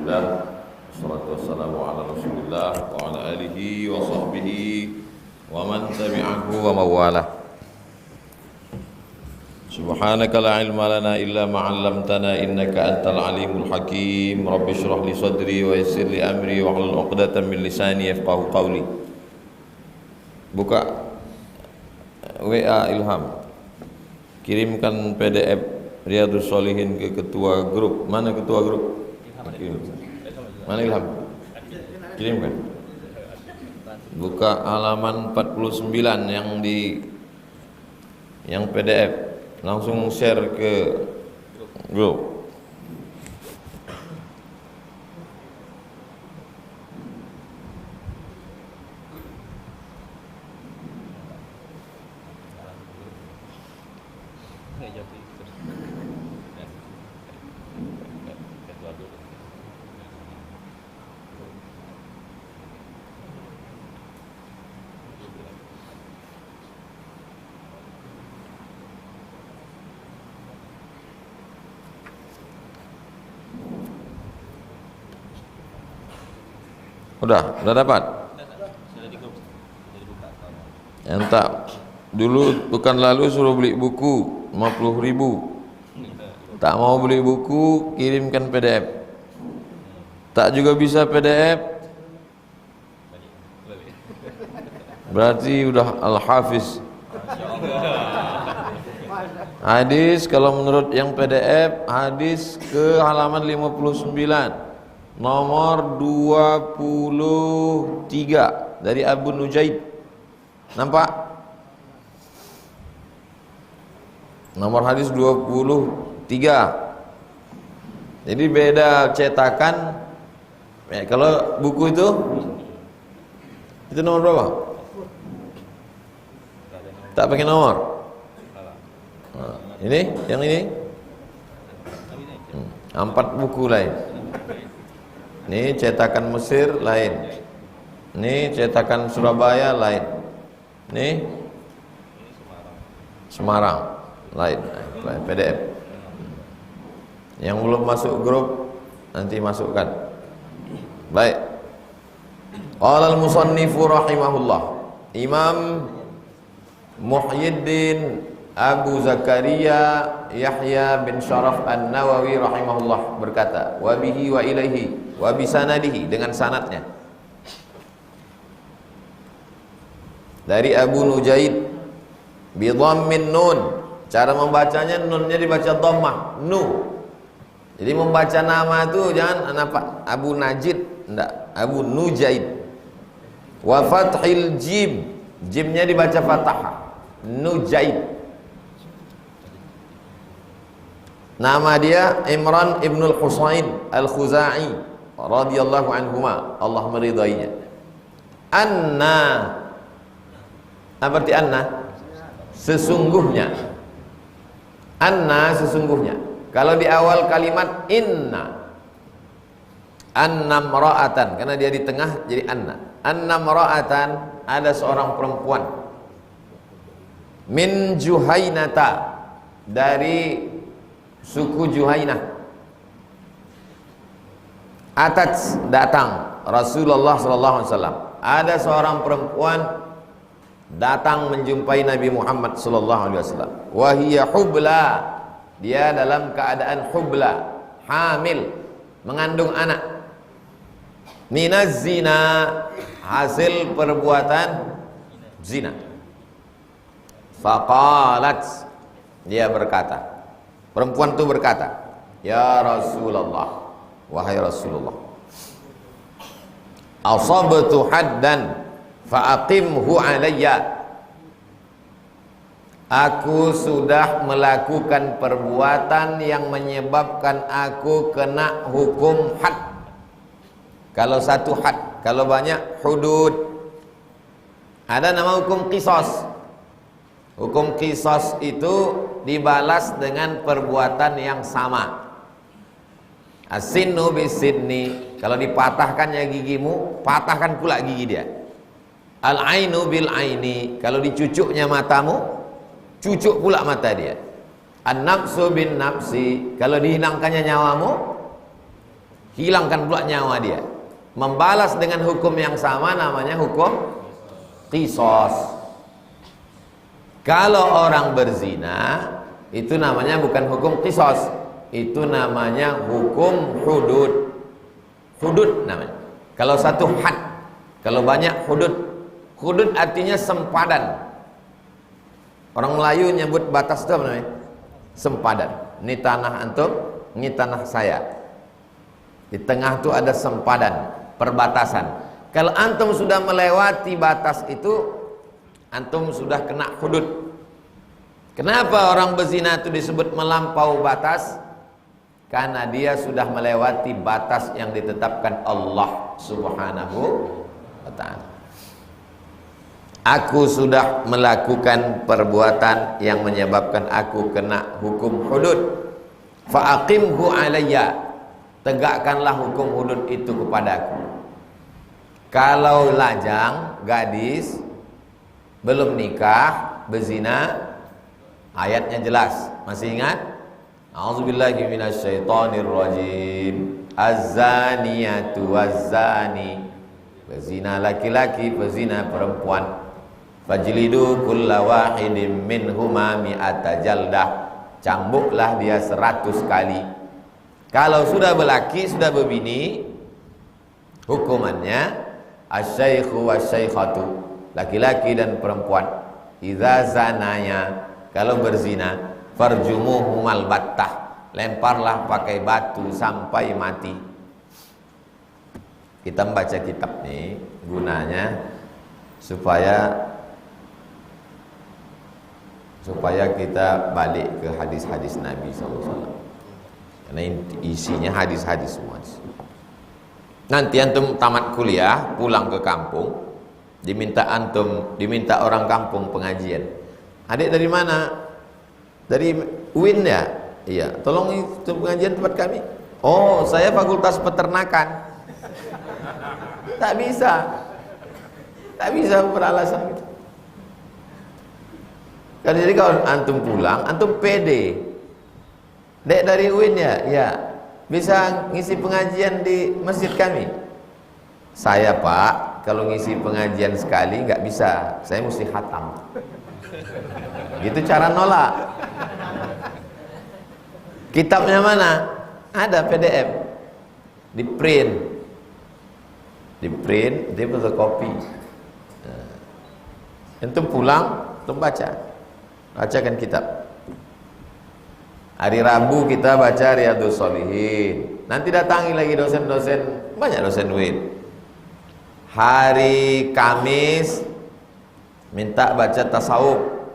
Alhamdulillah, wassalatu wassalamu ala Rasulillah wa ala alihi wa sahbihi wa man tabi'ahu wa mawalah. Subhanaka la ilma lana illa ma 'allamtana innaka antal alimul hakim. Rabbi shrah li sadri wa yassir li amri wa hlul 'uqdatam min lisani yafqahu qawli. Buka WA Ilham. Kirimkan PDF Riyadhus Shalihin ke ketua grup. Mana ketua grup? Kirim. Mana Ilham? Kirimkan. Buka halaman 49 yang PDF. Langsung share ke grup. Udah dapat? Yang tak dulu pekan lalu suruh beli buku 50.000. Tak mau beli buku, kirimkan PDF. Tak juga bisa PDF. Berarti udah Al-Hafiz. Hadis kalau menurut yang PDF, hadis ke halaman 59. Nomor 23 dari Abu Nujaid. Nampak? Nomor hadis 23. Jadi beda cetakan. Kalau buku itu nomor berapa? Tak pakai nomor. Nah, ini, yang ini 4 buku lain. Ini cetakan Mesir lain. Ini cetakan Surabaya lain. Ini Semarang lain. PDF. Yang belum masuk grup nanti masukkan. Baik. Qala al-musannifu rahimahullah. Imam Muhyiddin Abu Zakaria Yahya bin Sharaf An-Nawawi rahimahullah berkata, wa bihi wa ilaihi wa bisanadihi, dengan sanadnya dari Abu Nujaid bi dhammin nun. Cara membacanya nunnya dibaca dhammah, nu. Jadi membaca nama itu jangan Abu Najid, enggak, Abu Nujaid. Wa fathil jim, jimnya dibaca fathah, Nujaid. Nama dia Imran ibnul Husain al-Khuzai radhiyallahu anhuma, Allah meridainya. Anna, apa arti anna? Sesungguhnya. Anna sesungguhnya. Kalau di awal kalimat inna, anna mra'atan, karena dia di tengah jadi anna. Anna mra'atan, ada seorang perempuan min Juhainata, dari suku Juhainah. Atat, datang Rasulullah sallallahu alaihi wasallam. Ada seorang perempuan datang menjumpai Nabi Muhammad sallallahu alaihi wasallam. Wa hiya hubla, dia dalam keadaan hubla, hamil, mengandung anak. Minaz zina, hasil perbuatan zina. Faqalat, dia berkata, perempuan itu berkata, ya Rasulullah, wahai Rasulullah, asabtu haddan fa'aqimhu alayya. Aku sudah melakukan perbuatan yang menyebabkan aku kena hukum had. Kalau satu had, kalau banyak hudud. Ada nama hukum qisas. Hukum qisas itu dibalas dengan perbuatan yang sama. As-sinnu bis-sinni, kalau dipatahkannya gigimu, patahkan pula gigi dia. Al-ainu bil-aini, kalau dicucuknya matamu, cucuk pula mata dia. An-nafsu bin nafsi, kalau dihilangkannya nyawamu, hilangkan pula nyawa dia. Membalas dengan hukum yang sama namanya hukum qisas. Kalau orang berzina itu namanya bukan hukum qisas, itu namanya hukum hudud. Hudud namanya. Kalau satu had, kalau banyak hudud. Hudud artinya sempadan. Orang Melayu nyebut batas itu apa namanya? Sempadan. Ini tanah antum, ini tanah saya. Di tengah itu ada sempadan, perbatasan. Kalau antum sudah melewati batas itu, antum sudah kena hudud. Kenapa orang berzina itu disebut melampau batas? Karena dia sudah melewati batas yang ditetapkan Allah Subhanahu wa ta'ala. Aku sudah melakukan perbuatan yang menyebabkan aku kena hukum hudud. Fa'aqimhu alayya. Tegakkanlah hukum hudud itu kepadaku. Kalau lajang, gadis, belum nikah, berzina, ayatnya jelas. Masih ingat? A'udzubillahi minasyaitonirrajim. Az-zaniyatu waz-zani. Pezina laki-laki, pezina perempuan. Fajlidu kulla wahidin minhuma mi'ata jaldah. Cambuklah dia 100 kali. Kalau sudah berlaki, sudah berbini, hukumannya asy-syaikhu wasy-syaikhatu, laki-laki dan perempuan. Idza zanaya, kalau berzina, farjumuhumal battah, lemparlah pakai batu sampai mati. Kita membaca kitab nih gunanya supaya kita balik ke hadis-hadis Nabi SAW. Karena isinya hadis-hadis semua. Nanti antum tamat kuliah, pulang ke kampung, diminta orang kampung pengajian. Adik dari mana? Dari UIN ya? Iya. Tolong itu pengajian tempat kami. Oh, saya fakultas peternakan. Tak bisa beralasan gitu. Jadi kalau antum pulang, antum pede. Dek dari UIN ya? Ya. Bisa ngisi pengajian di masjid kami? Saya Pak, kalau ngisi pengajian sekali nggak bisa. Saya mesti khatam. Gitu cara nolak. Kitabnya mana? Ada PDF. Di print, dia fotokopi. Antum pulang, antum bacakan kitab. Hari Rabu kita baca Riyadhus Shalihin. Nanti datangi lagi dosen-dosen, banyak dosen UIN. Hari Kamis minta baca tasawuf.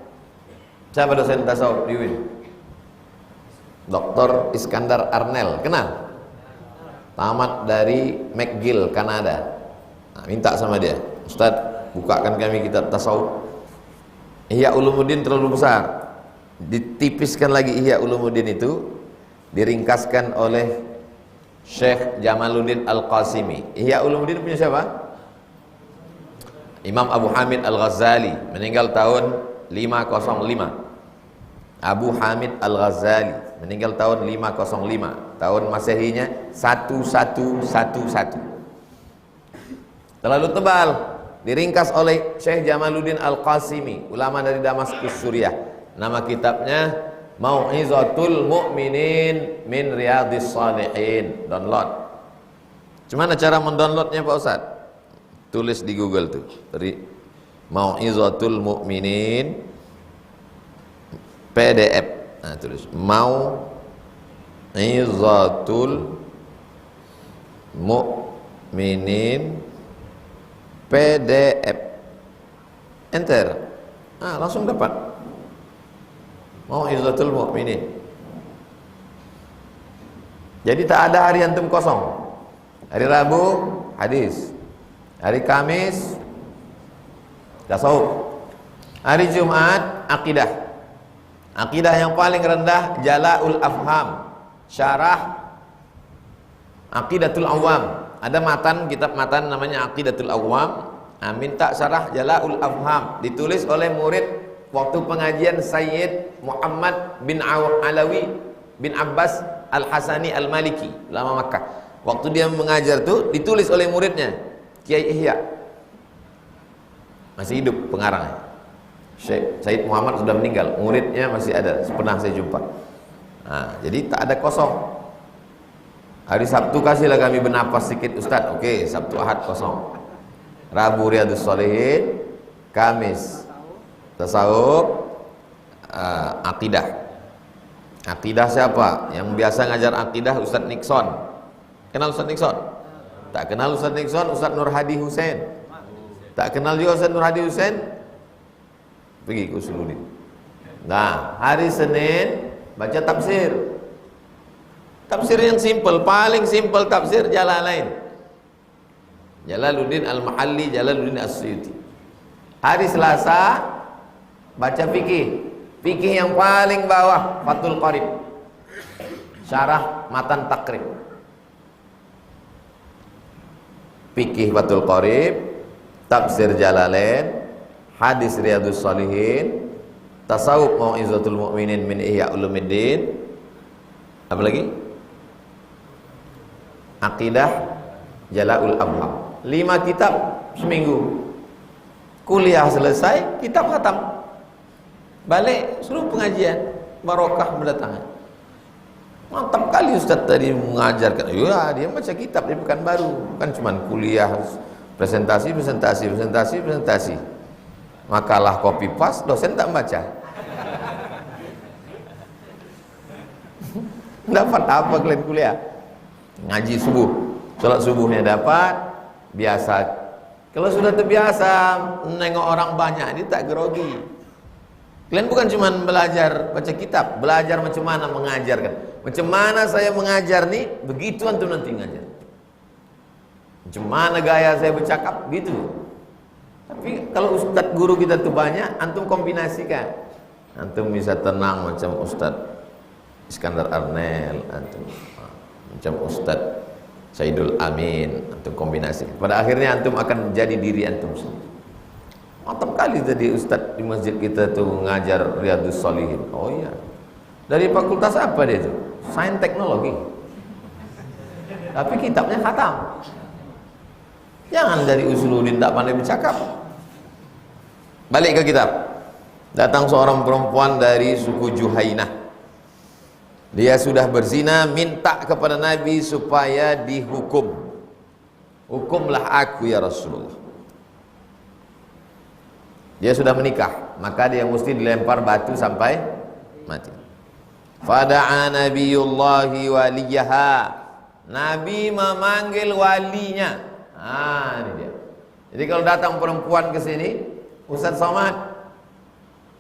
Siapa dosen tasawuf di UIN? Dr. Iskandar Arnel, kenal? Tamat dari McGill, Kanada. Nah, minta sama dia, Ustadz, bukakan kami kitab tasawuf. Ihya Ulumuddin terlalu besar. Ditipiskan lagi Ihya Ulumuddin itu, diringkaskan oleh Syekh Jamaluddin Al-Qasimi. Ihya Ulumuddin punya siapa? Imam Abu Hamid Al-Ghazali, meninggal tahun 505. Abu Hamid Al-Ghazali meninggal tahun 505. Tahun Masehinya 1111. Terlalu tebal, diringkas oleh Syekh Jamaluddin Al-Qasimi, ulama dari Damaskus, Suriah. Nama kitabnya Mau'izatul Mu'minin min Riyadhis Shalihin. Download. Gimana cara mendownloadnya Pak Ustaz? Tulis di Google tuh. Dari Mau'izatul Mu'minin PDF. Nah, tulis Mau'izatul Mu'minin PDF. Enter. Ah, langsung dapat. Mau'izatul Mu'minin. Jadi tak ada hari antum kosong. Hari Rabu hadis, hari Kamis tasawuf, hari Jumat akidah. Akidah yang paling rendah Jala'ul Afham, syarah Aqidatul Awam. Ada matan, kitab matan namanya Aqidatul Awam. Nah, minta syarah Jala'ul Afham, ditulis oleh murid waktu pengajian Sayyid Muhammad bin Alawi bin Abbas Al-Hasani Al-Maliki, ulama Makkah. Waktu dia mengajar tuh ditulis oleh muridnya, Kiai Ihya. Masih hidup pengarangnya. Syekh Said Muhammad sudah meninggal, muridnya masih ada, pernah saya jumpa. Nah, jadi tak ada kosong. Hari Sabtu kasihlah kami bernapas sedikit Ustaz. Oke, Sabtu Ahad kosong. Rabu Riyadhus Shalihin, Kamis tasawuf, akidah. Akidah siapa? Yang biasa ngajar akidah Ustaz Nixon. Kenal Ustaz Nixon? Tak kenal Ustaz Nixon, Ustaz Nur Hadi Hussein. Tak kenal juga Ustaz Nur Hadi Hussein? Pergi ke Usuluddin. Nah, hari Senin baca tafsir. Tafsir yang simple, paling simple tafsir Jalalain. Jalaluddin Al-Mahalli, Jalaluddin As-Suyuti. Hari Selasa baca fikih. Fikih yang paling bawah Fathul Qarib. Syarah Matan Takrib. Fikih Fathul Qarib, tafsir Jalalain, hadis Riyadhus Shalihin, tasawuf Mau'izatul Mu'minin min Ihya Ulumuddin. Apa lagi? Aqidah Jala'ul Afham. 5 kitab seminggu. Kuliah selesai, kitab khatam. Balik suruh pengajian, barokah mendatangkan. Mantap kali Ustaz tadi mengajarkan. Ya, dia baca kitab, dia bukan baru. Kan cuman kuliah, presentasi. Makalah copy paste, dosen tak baca. Dapat apa kalian kuliah? Ngaji subuh, sholat subuhnya dapat, biasa. Kalau sudah terbiasa nengok orang banyak, ini tak grogi. Kalian bukan cuma belajar baca kitab, belajar macam mana mengajarkan. Macam mana saya mengajar nih, begitu antum nanti ngajar. Macam mana gaya saya bercakap, gitu. Tapi kalau ustaz guru kita tuh banyak, antum kombinasikan. Antum bisa tenang macam Ustaz Iskandar Arnel, antum macam Ustaz Saidul Amin, antum kombinasi. Pada akhirnya antum akan menjadi diri antum sendiri. Mantap kali tadi Ustaz di masjid kita tuh ngajar Riyadhus Shalihin. Oh iya. Dari fakultas apa dia tuh? Sains Teknologi. Tapi kitabnya khatam. Jangan dari Usuluddin tak pandai bercakap. Balik ke kitab. Datang seorang perempuan dari suku Juhainah. Dia sudah berzina, minta kepada Nabi supaya dihukum. Hukumlah aku ya Rasulullah. Dia sudah menikah, maka dia mesti dilempar batu sampai mati. Fada'a nabiyullahi waliyaha. Nabi memanggil walinya. Ini dia. Jadi kalau datang perempuan ke sini, Ustaz Somad,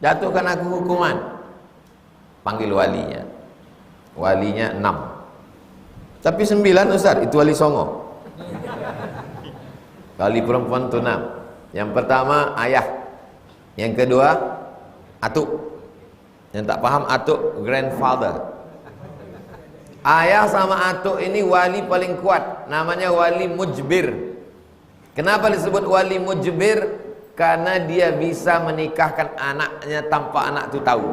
jatuhkan aku hukuman. Panggil walinya. Walinya 6. Tapi 9 Ustaz, itu wali Songo. Wali perempuan itu 6. Yang pertama ayah. Yang kedua atuk. Yang tak paham atuk, grandfather. Ayah sama atuk ini wali paling kuat, namanya wali mujbir. Kenapa disebut wali mujbir? Karena dia bisa menikahkan anaknya tanpa anak itu tahu.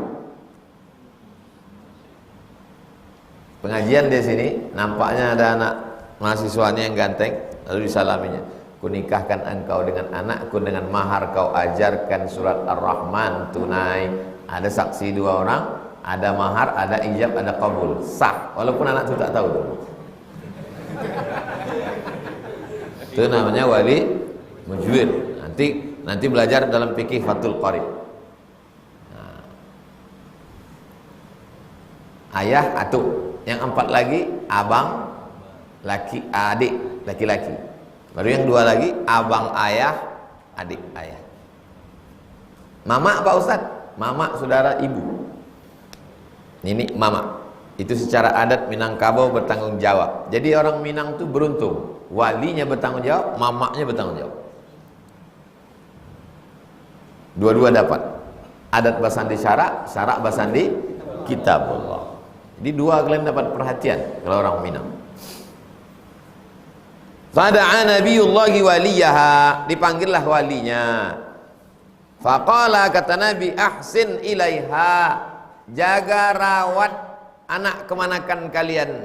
Pengajian di sini nampaknya ada anak mahasiswanya yang ganteng, lalu disalaminya, ku nikahkan engkau dengan anakku dengan mahar kau ajarkan surat Ar-Rahman tunai. Ada saksi 2 orang, ada mahar, ada ijab, ada qabul, sah walaupun anak itu tak tahu. Itu namanya wali mujbir. Nanti belajar dalam fikih Fathul Qarib. Ayah atuk. Yang 4 lagi abang laki adik laki-laki. Baru yang 2 lagi abang ayah adik ayah. Mama Pak Ustaz, mama saudara ibu. Ini mama. Itu secara adat Minangkabau bertanggung jawab. Jadi orang Minang itu beruntung, walinya bertanggung jawab, mamanya bertanggung jawab. Dua-dua dapat. Adat basandi syarak, syarak basandi kitabullah. Jadi 2 kalian dapat perhatian kalau orang Minang. Fada'a nabiyullahi waliyaha, dipanggillah walinya. Faqala, kata Nabi, ahsin ilaiha, jaga rawat anak kemanakan kalian.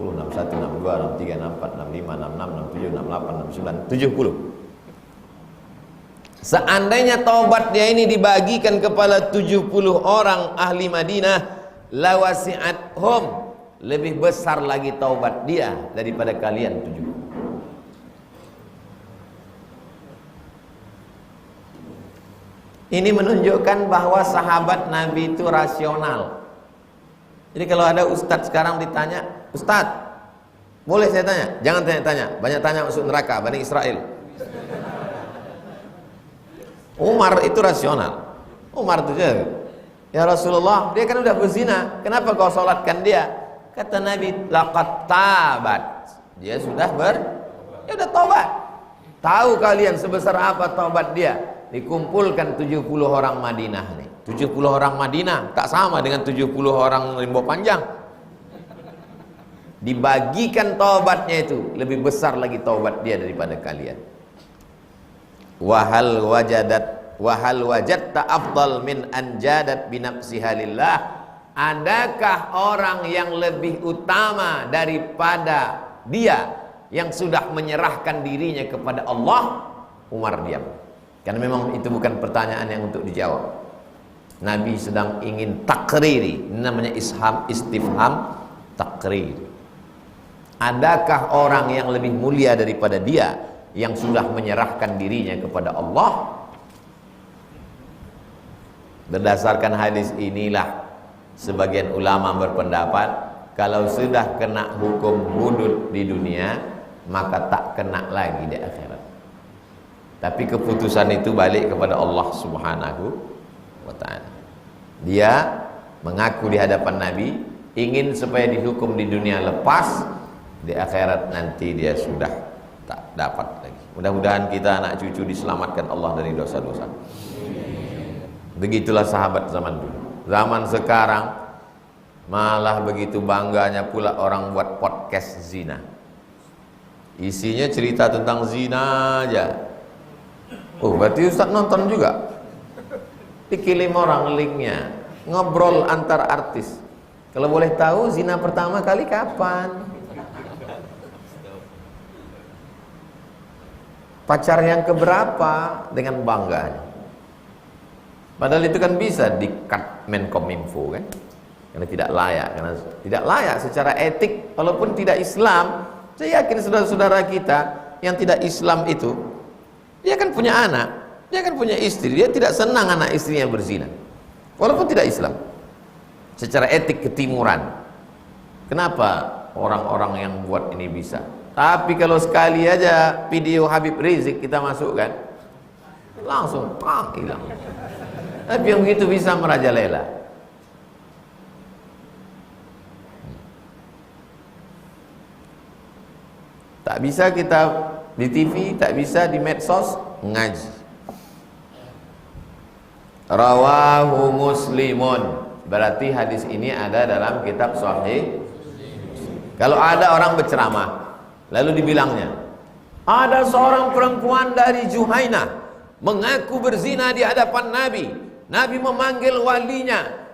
60, 61, 62, 63, 64, 65, 66, 67, 68, 69, 70. Seandainya taubat dia ini dibagikan kepada 70 orang ahli Madinah, lawasi'athum, lebih besar lagi taubat dia daripada kalian 70. Ini menunjukkan bahwa sahabat Nabi itu rasional. Jadi kalau ada ustadz sekarang ditanya, "Ustadz, boleh saya tanya?" Jangan tanya-tanya, banyak tanya masuk neraka, Bani Israel. Umar itu rasional. Umar itu juga, "Ya Rasulullah, dia kan udah berzina, kenapa kau sholatkan dia?" Kata Nabi, "Laqad tabat." Dia sudah ya udah taubat. Tahu kalian sebesar apa taubat dia? Dikumpulkan 70 orang Madinah nih. 70 orang Madinah tak sama dengan 70 orang Rimbo Panjang. Dibagikan taubatnya itu lebih besar lagi taubat dia daripada kalian. Wahal wajadta afdal min anjadat binafsiha lillah. Adakah orang yang lebih utama daripada dia yang sudah menyerahkan dirinya kepada Allah? Umar diam. Karena memang itu bukan pertanyaan yang untuk dijawab. Nabi sedang ingin takriri, namanya istifham takriri. Adakah orang yang lebih mulia daripada dia yang sudah menyerahkan dirinya kepada Allah? Berdasarkan hadis inilah sebagian ulama berpendapat kalau sudah kena hukum hudud di dunia maka tak kena lagi di akhirat. Tapi keputusan itu balik kepada Allah Subhanahu wa ta'ala. Dia mengaku di hadapan Nabi ingin supaya dihukum di dunia lepas, di akhirat nanti dia sudah tak dapat lagi. Mudah-mudahan kita anak cucu diselamatkan Allah dari dosa-dosa. Begitulah sahabat zaman dulu. Zaman sekarang malah begitu bangganya pula orang buat podcast zina. Isinya cerita tentang zina aja. Oh, berarti Ustaz nonton juga. Dikirim orang linknya, ngobrol antar artis. Kalau boleh tahu zina pertama kali kapan? Pacar yang keberapa? Dengan bangganya. Padahal itu kan bisa di-cut Menkominfo kan? Karena tidak layak, karena tidak layak secara etik. Walaupun tidak Islam, saya yakin saudara-saudara kita yang tidak Islam itu, dia kan punya anak, dia kan punya istri, dia tidak senang anak istrinya berzina. Walaupun tidak Islam. Secara etik ketimuran. Kenapa orang-orang yang buat ini bisa? Tapi kalau sekali aja video Habib Rizik kita masukkan, langsung hilang. Tapi yang begitu bisa merajalela. Tak bisa kita di TV, tak bisa di medsos, ngaji. Rawahu Muslimun. Berarti hadis ini ada dalam kitab Sahih. Kalau ada orang berceramah, lalu dibilangnya, ada seorang perempuan dari Juhainah mengaku berzina di hadapan Nabi. Nabi memanggil walinya.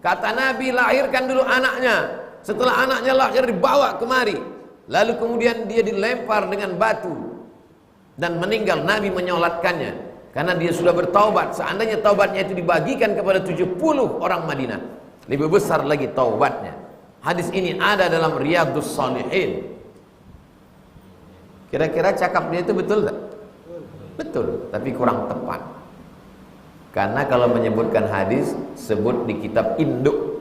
Kata Nabi, lahirkan dulu anaknya. Setelah anaknya lahir dibawa kemari. Lalu kemudian dia dilempar dengan batu dan meninggal. Nabi menyolatkannya karena dia sudah bertaubat. Seandainya taubatnya itu dibagikan kepada 70 orang Madinah, lebih besar lagi taubatnya. Hadis ini ada dalam Riyadhus Shalihin. Kira-kira cakap dia itu betul tak? Betul, tapi kurang tepat. Karena kalau menyebutkan hadis, sebut di kitab induk.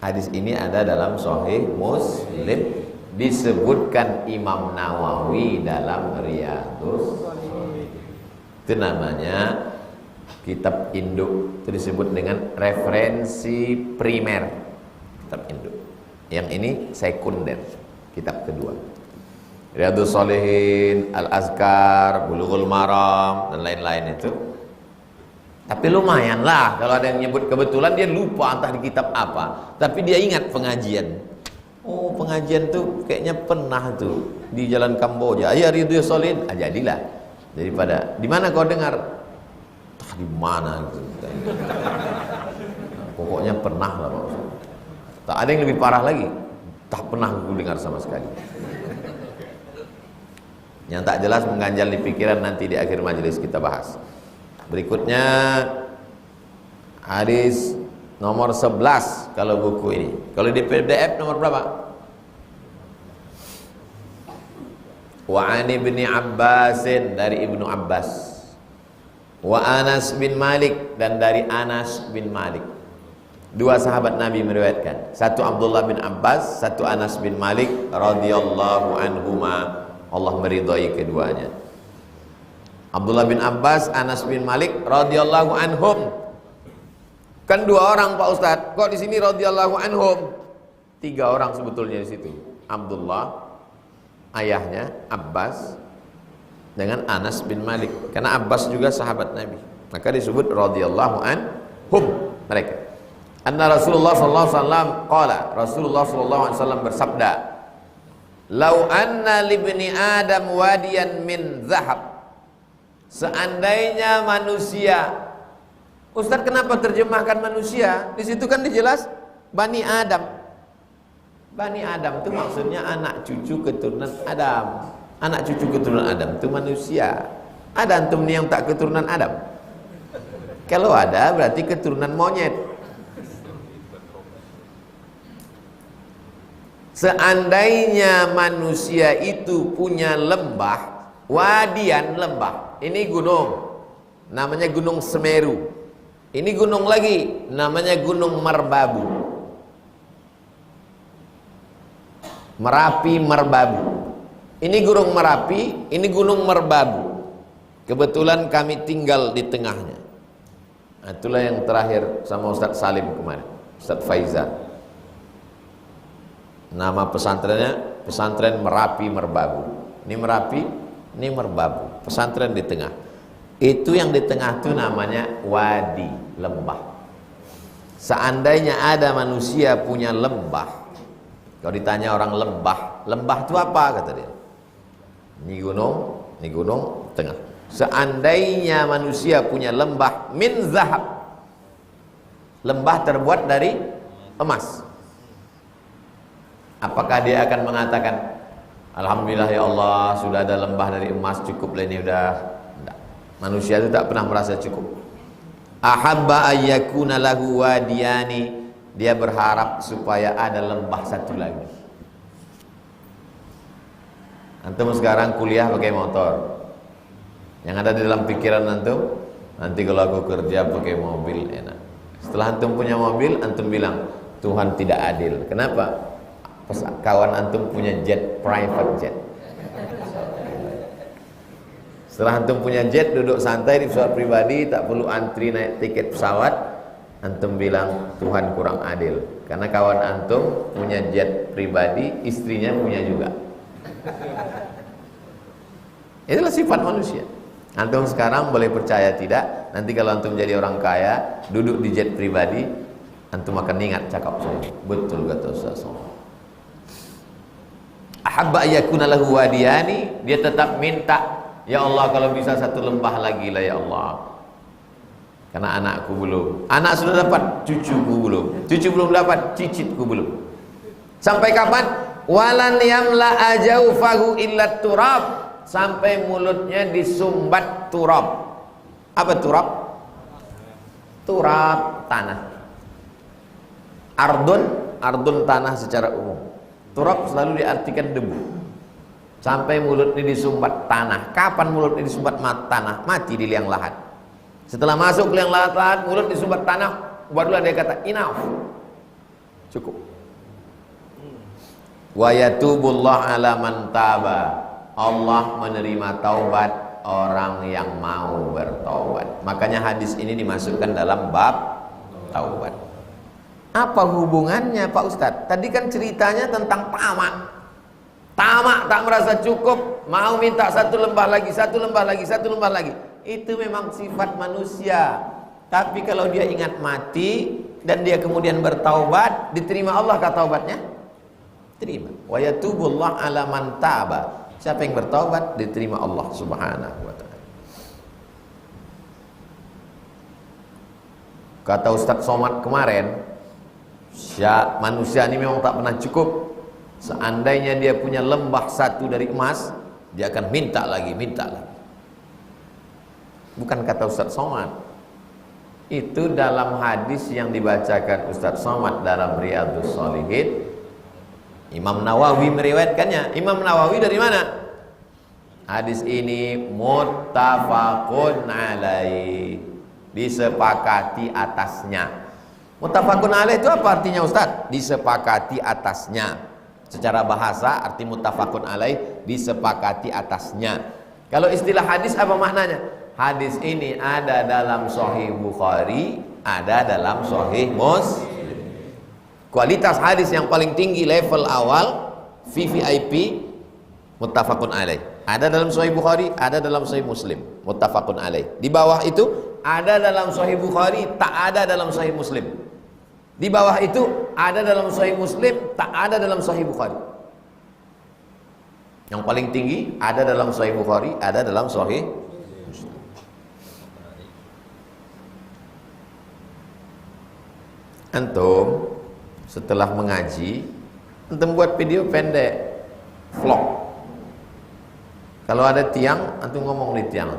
Hadis ini ada dalam Sahih Muslim, disebutkan Imam Nawawi dalam Riyadhus. Itu namanya kitab induk. Itu disebut dengan referensi primer, kitab induk. Yang ini sekunder, kitab kedua. Riyadhus Shalihin, Al-Azkar, Bulughul Maram, dan lain-lain itu. Tapi lumayan lah kalau ada yang nyebut, kebetulan dia lupa entah di kitab apa, tapi dia ingat pengajian. Oh, pengajian tuh kayaknya pernah tuh di Jalan Kamboja. Ya Riyadhus Shalihin, jadilah. Daripada di mana kau dengar? Entah di mana gitu. Pokoknya pernah lah Pak. Tak ada yang lebih parah lagi. Tak pernah aku dengar sama sekali. Yang tak jelas mengganjal di pikiran, nanti di akhir majelis kita bahas. Berikutnya hadis nomor 11 kalau buku ini. Kalau di PDF nomor berapa? Wa an ibni Abbasin, dari Ibnu Abbas. Wa Anas bin Malik, dan dari Anas bin Malik. Dua sahabat Nabi meriwayatkan. Satu Abdullah bin Abbas, satu Anas bin Malik radhiyallahu anhuma. Allah meridhai keduanya. Abdullah bin Abbas, Anas bin Malik radhiyallahu anhum. Kan dua orang Pak Ustadz, kok di sini radhiyallahu anhum? Tiga orang sebetulnya di situ. Abdullah, ayahnya Abbas, dengan Anas bin Malik. Karena Abbas juga sahabat Nabi, maka disebut radhiyallahu anhum mereka. Anna Rasulullah sallallahu alaihi wasallam qala, Rasulullah sallallahu alaihi wasallam bersabda, "Lau anna libni Adam wadiyan min zahab." Seandainya manusia, Ustaz kenapa terjemahkan manusia? Di situ kan dijelas Bani Adam. Bani Adam itu maksudnya anak cucu keturunan Adam. Anak cucu keturunan Adam itu manusia. Ada antum nih yang tak keturunan Adam? Kalau ada berarti keturunan monyet. Seandainya manusia itu punya lembah, wadian lembah, ini gunung, namanya Gunung Semeru. Ini gunung lagi, namanya Gunung Merbabu. Merapi Merbabu. Ini Gunung Merapi, ini Gunung Merbabu. Kebetulan kami tinggal di tengahnya. Nah, itulah yang terakhir sama Ustadz Salim kemarin, Ustadz Faizal. Nama pesantrennya pesantren Merapi Merbabu. Ini Merapi, ini Merbabu. Pesantren di tengah. Itu yang di tengah itu namanya wadi, lembah. Seandainya ada manusia punya lembah, kalau ditanya orang lembah, lembah itu apa kata dia? Ini gunung tengah. Seandainya manusia punya lembah min zahab, lembah terbuat dari emas, apakah dia akan mengatakan, alhamdulillah ya Allah sudah ada lembah dari emas, cukup lah ini udah? Tidak. Manusia itu tak pernah merasa cukup. Ahabba ayyakuna lahu wadiyani, dia berharap supaya ada lembah satu lagi. Antum sekarang kuliah pakai motor, yang ada di dalam pikiran antum, nanti kalau aku kerja pakai mobil enak. Setelah antum punya mobil, antum bilang Tuhan tidak adil. Kenapa? Kawan antum punya jet, private jet. Setelah antum punya jet, duduk santai di pesawat pribadi, tak perlu antri naik tiket pesawat, antum bilang Tuhan kurang adil. Karena kawan antum punya jet pribadi, istrinya punya juga. Itulah sifat manusia. Antum sekarang boleh percaya tidak, nanti kalau antum jadi orang kaya, duduk di jet pribadi, antum akan ingat cakap saya. Betul kata Ustaz. Ahabba ayyakuna lahu wadiyani, dia tetap minta, ya Allah kalau bisa satu lembah lagi lah ya Allah. Karena anakku belum. Anak sudah dapat, cucuku belum. Cucu belum dapat, cicitku belum. Sampai kapan? Walan yamla ajaufahu illa turab, sampai mulutnya disumbat turab. Apa turab? Turab tanah. Ardun tanah secara umum. Turab selalu diartikan debu. Sampai mulut ini disumbat tanah. Kapan mulut ini disumbat tanah? Mati di liang lahat. Setelah masuk ke liang lahat, mulut disumbat tanah, barulah dia kata enough, cukup. Wa yatubullah ala man taba, Allah menerima taubat orang yang mau bertaubat. Makanya hadis ini dimasukkan dalam bab taubat. Apa hubungannya Pak Ustadz? Tadi kan ceritanya tentang tamak. Tamak tak merasa cukup, mau minta satu lembah lagi, satu lembah lagi, satu lembah lagi. Itu memang sifat manusia. Tapi kalau dia ingat mati dan dia kemudian bertaubat, diterima Allah kah taubatnya? Terima. Wa yatubullah ala man taba. Siapa yang bertaubat diterima Allah Subhanahu wa taala. Kata Ustaz Somad kemarin, manusia ini memang tak pernah cukup. Seandainya dia punya lembah satu dari emas, dia akan minta lagi. Bukan kata Ustaz Somad. Itu dalam hadis yang dibacakan Ustaz Somad dalam Riyadhus Shalihin. Imam Nawawi meriwayatkannya. Imam Nawawi dari mana? Hadis ini muttafaqun alaih, disepakati atasnya. Muttafaqun alaih itu apa artinya Ustaz? Disepakati atasnya. Secara bahasa arti muttafaqun alaih disepakati atasnya. Kalau istilah hadis apa maknanya? Hadis ini ada dalam Sahih Bukhari, ada dalam Sahih Muslim. Kualitas hadis yang paling tinggi level awal VVIP muttafaqun alaih. Ada dalam Sahih Bukhari, ada dalam Sahih Muslim, muttafaqun alaih. Di bawah itu ada dalam Sahih Bukhari, tak ada dalam Sahih Muslim. Di bawah itu ada dalam Sahih Muslim, tak ada dalam Sahih Bukhari. Yang paling tinggi ada dalam Sahih Bukhari, ada dalam Sahih Muslim. Antum setelah mengaji, antum buat video pendek, vlog. Kalau ada tiang, antum ngomong di tiang.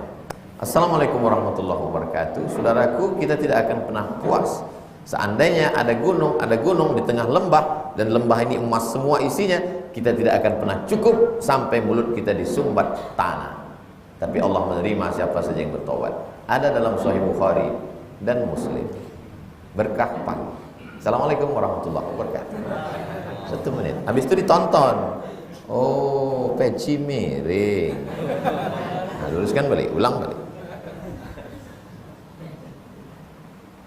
Assalamualaikum warahmatullahi wabarakatuh. Saudaraku, kita tidak akan pernah puas seandainya ada gunung di tengah lembah, dan lembah ini emas semua isinya, kita tidak akan pernah cukup sampai mulut kita disumbat tanah. Tapi Allah menerima siapa saja yang bertobat. Ada dalam Sahih Bukhari dan Muslim. Berkah pagi. Assalamualaikum warahmatullahi wabarakatuh. 1 menit. Habis itu ditonton. Oh, peci miring. Nah, luruskan balik, ulang balik.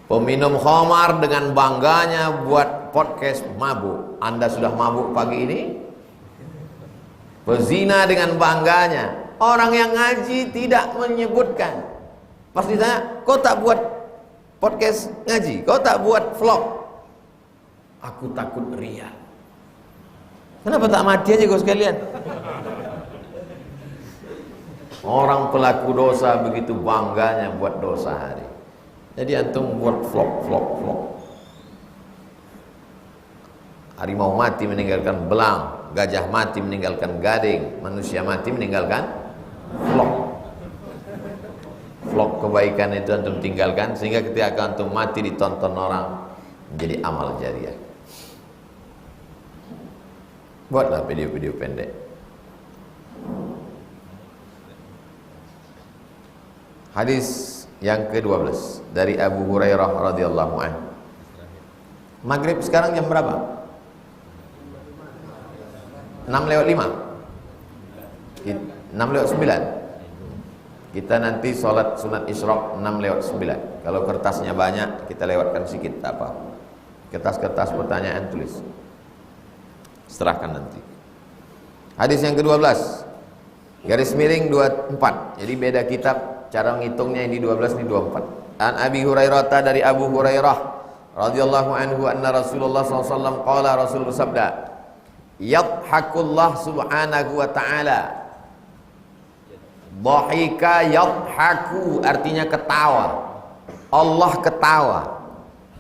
Peminum khamar dengan bangganya buat podcast mabuk. Anda sudah mabuk pagi ini? Pezina dengan bangganya. Orang yang ngaji tidak menyebutkan. Pas ditanya, kau tak buat podcast ngaji? Kau tak buat vlog? Aku takut riya. Kenapa tak mati aja kau sekalian? Orang pelaku dosa begitu bangganya buat dosa hari. Jadi antum buat vlog. Harimau mati meninggalkan belang, gajah mati meninggalkan gading, manusia mati meninggalkan vlog. Vlog kebaikan itu antum tinggalkan, sehingga ketika antum mati ditonton orang, menjadi amal jariah. Buatlah video-video pendek. Hadis yang ke-12 dari Abu Hurairah radhiyallahu anhu. Maghrib sekarang jam berapa? 6:05. 6:09. Kita nanti sholat sunat Isyraq 6:09. Kalau kertasnya banyak, kita lewatkan sedikit, tak apa. Kertas-kertas pertanyaan tulis. Serahkan nanti. Hadis yang ke-12 garis miring 24. Jadi beda kitab, cara menghitungnya ini 12, ini 24. An Abi Hurairah, dari Abu Hurairah radhiyallahu anhu anna Rasulullah SAW qala, Rasul bersabda, yadhakullah subhanahu wa ta'ala. Dhahika yadhaku artinya ketawa. Allah ketawa.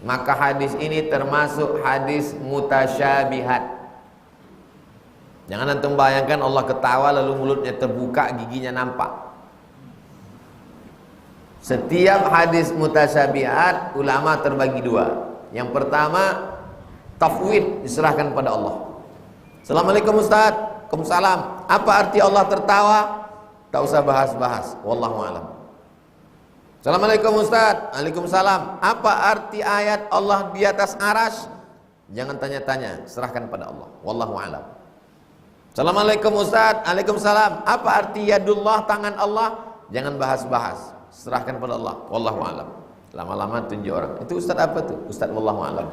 Maka hadis ini termasuk hadis mutasyabihat. Jangan antum bayangkan Allah ketawa lalu mulutnya terbuka, giginya nampak. Setiap hadis mutasyabihat ulama terbagi dua. Yang pertama, tafwid, diserahkan pada Allah. Assalamualaikum Ustaz. Waalaikumsalam. Apa arti Allah tertawa? Tak usah bahas-bahas. Wallahu a'lam. Assalamualaikum Ustaz. Waalaikumsalam. Apa arti ayat Allah di atas arsy? Jangan tanya-tanya, serahkan pada Allah. Wallahu a'lam. Assalamualaikum Ustaz. Waalaikumsalam. Apa arti yadullah, tangan Allah? Jangan bahas-bahas, serahkan pada Allah. Wallahu a'lam. Lama-lama tunjuk orang, itu Ustaz apa tuh? Ustaz wallahu a'lam.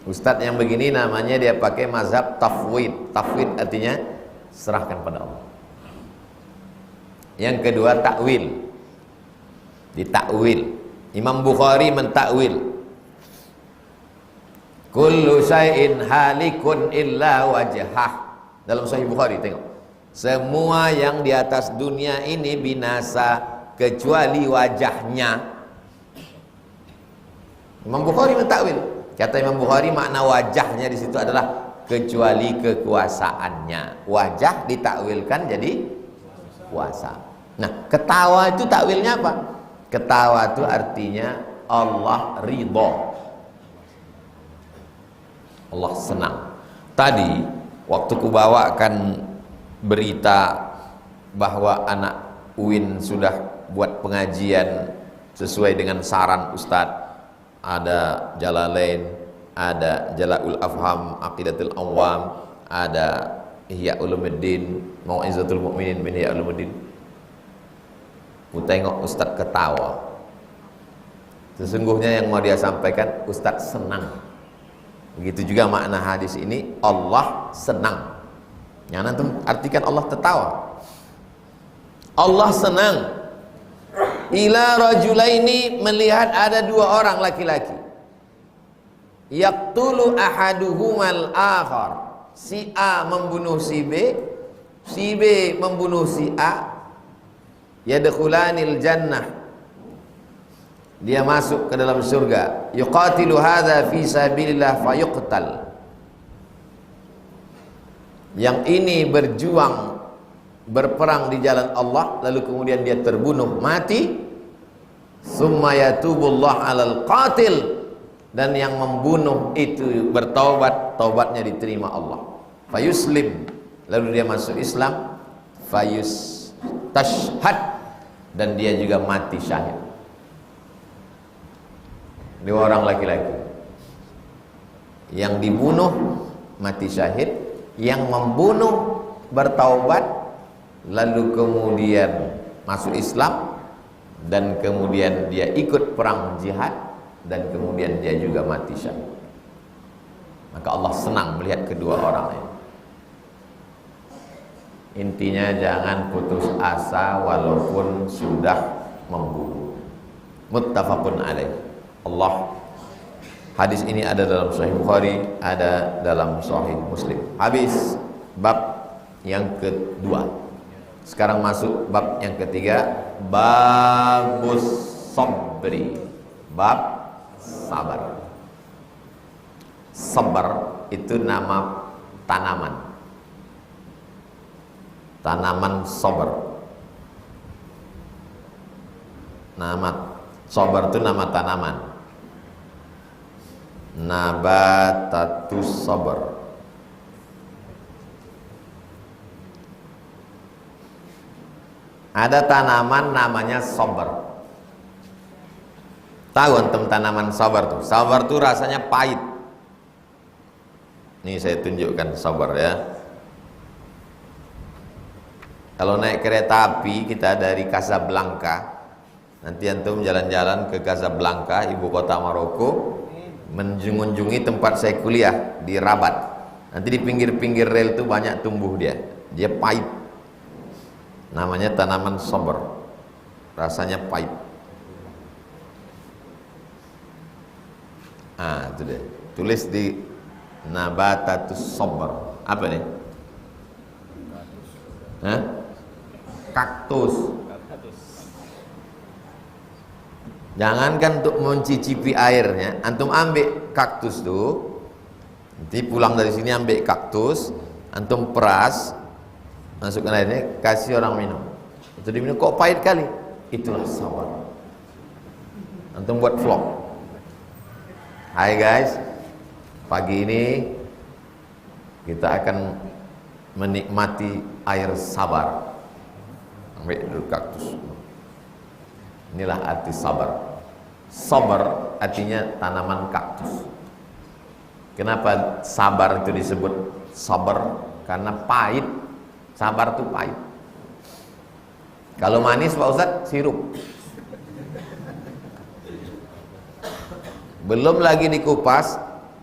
Ustaz yang begini namanya dia pakai mazhab tafwid. Tafwid artinya serahkan pada Allah. Yang kedua takwil. Ditakwil. Imam Bukhari mentakwil. Kullu syai'in halikun illa wajhah. Dalam Sahih Bukhari tengok. Semua yang di atas dunia ini binasa kecuali wajahnya. Imam Bukhari mentakwil. Kata Imam Bukhari, makna wajahnya di situ adalah kecuali kekuasaannya. Wajah ditakwilkan jadi kuasa. Nah, ketawa itu takwilnya apa? Ketawa itu artinya Allah ridho, Allah senang. Tadi waktu ku bawakan berita bahwa anak UIN sudah buat pengajian sesuai dengan saran Ustadz, ada Jalalain, ada Jala'ul Afham, Aqidatul Awam, ada Ihya Ulumuddin, Mau'izatul Mu'minin bin Ihya Ulumuddin. Ku tengok Ustadz ketawa. Sesungguhnya yang mau dia sampaikan, Ustadz senang. Begitu juga makna hadis ini, Allah senang. Yang nanti artikan Allah tertawa. Allah senang. Ila rajulaini, melihat ada dua orang laki-laki. Yaqtulu ahaduhumal akhar. Si A membunuh si B, si B membunuh si A. Yadkhulanil jannah. Dia masuk ke dalam surga. Yuqatilu hadza fi sabilillah fayuqtal. Yang ini berjuang, berperang di jalan Allah, lalu kemudian dia terbunuh, mati. Summa yatubullah alal qatil, dan yang membunuh itu bertaubat, taubatnya diterima Allah. Fayuslim, lalu dia masuk Islam. Fayus tashhad, dan dia juga mati syahid. Dua orang laki-laki yang dibunuh mati syahid, yang membunuh bertaubat, lalu kemudian masuk Islam, dan kemudian dia ikut perang jihad, dan kemudian dia juga mati syahid. Maka Allah senang melihat kedua orang ini. Intinya jangan putus asa walaupun sudah membunuh. Muttafaqun alaih. Allah, hadis ini ada dalam Sahih Bukhari, ada dalam Sahih Muslim. Habis bab yang kedua. Sekarang masuk bab yang ketiga, babus sabri, bab sabar. Sabar itu nama tanaman. Tanaman sabar. Nama sabar itu nama tanaman. Nabatatus sabar. Ada tanaman namanya sabar. Tahu antum tanaman sabar tuh? Sabar tuh rasanya pahit. Nih saya tunjukkan sabar ya. Kalau naik kereta api kita dari Casablanca, nanti antum jalan-jalan ke Casablanca, ibu kota Maroko, mengunjungi tempat saya kuliah di Rabat. Nanti di pinggir-pinggir rel itu banyak tumbuh dia pahit. Namanya tanaman sabar, rasanya pahit. Itu deh, tulis di nabatatus sabar. Apa nih? Kaktus. Jangankan untuk mencicipi airnya, antum ambil kaktus tuh, nanti pulang dari sini ambil kaktus, antum peras, masukkan airnya, kasih orang minum. Itu diminum, kok pahit kali? Itulah sabar. Antum buat vlog. Hai guys, pagi ini kita akan menikmati air sabar. Ambil dulu kaktus. Inilah arti sabar. Sabar artinya tanaman kaktus. Kenapa sabar itu disebut sabar? Karena pahit. Sabar itu pahit. Kalau manis Pak Ustadz, sirup. Belum lagi dikupas,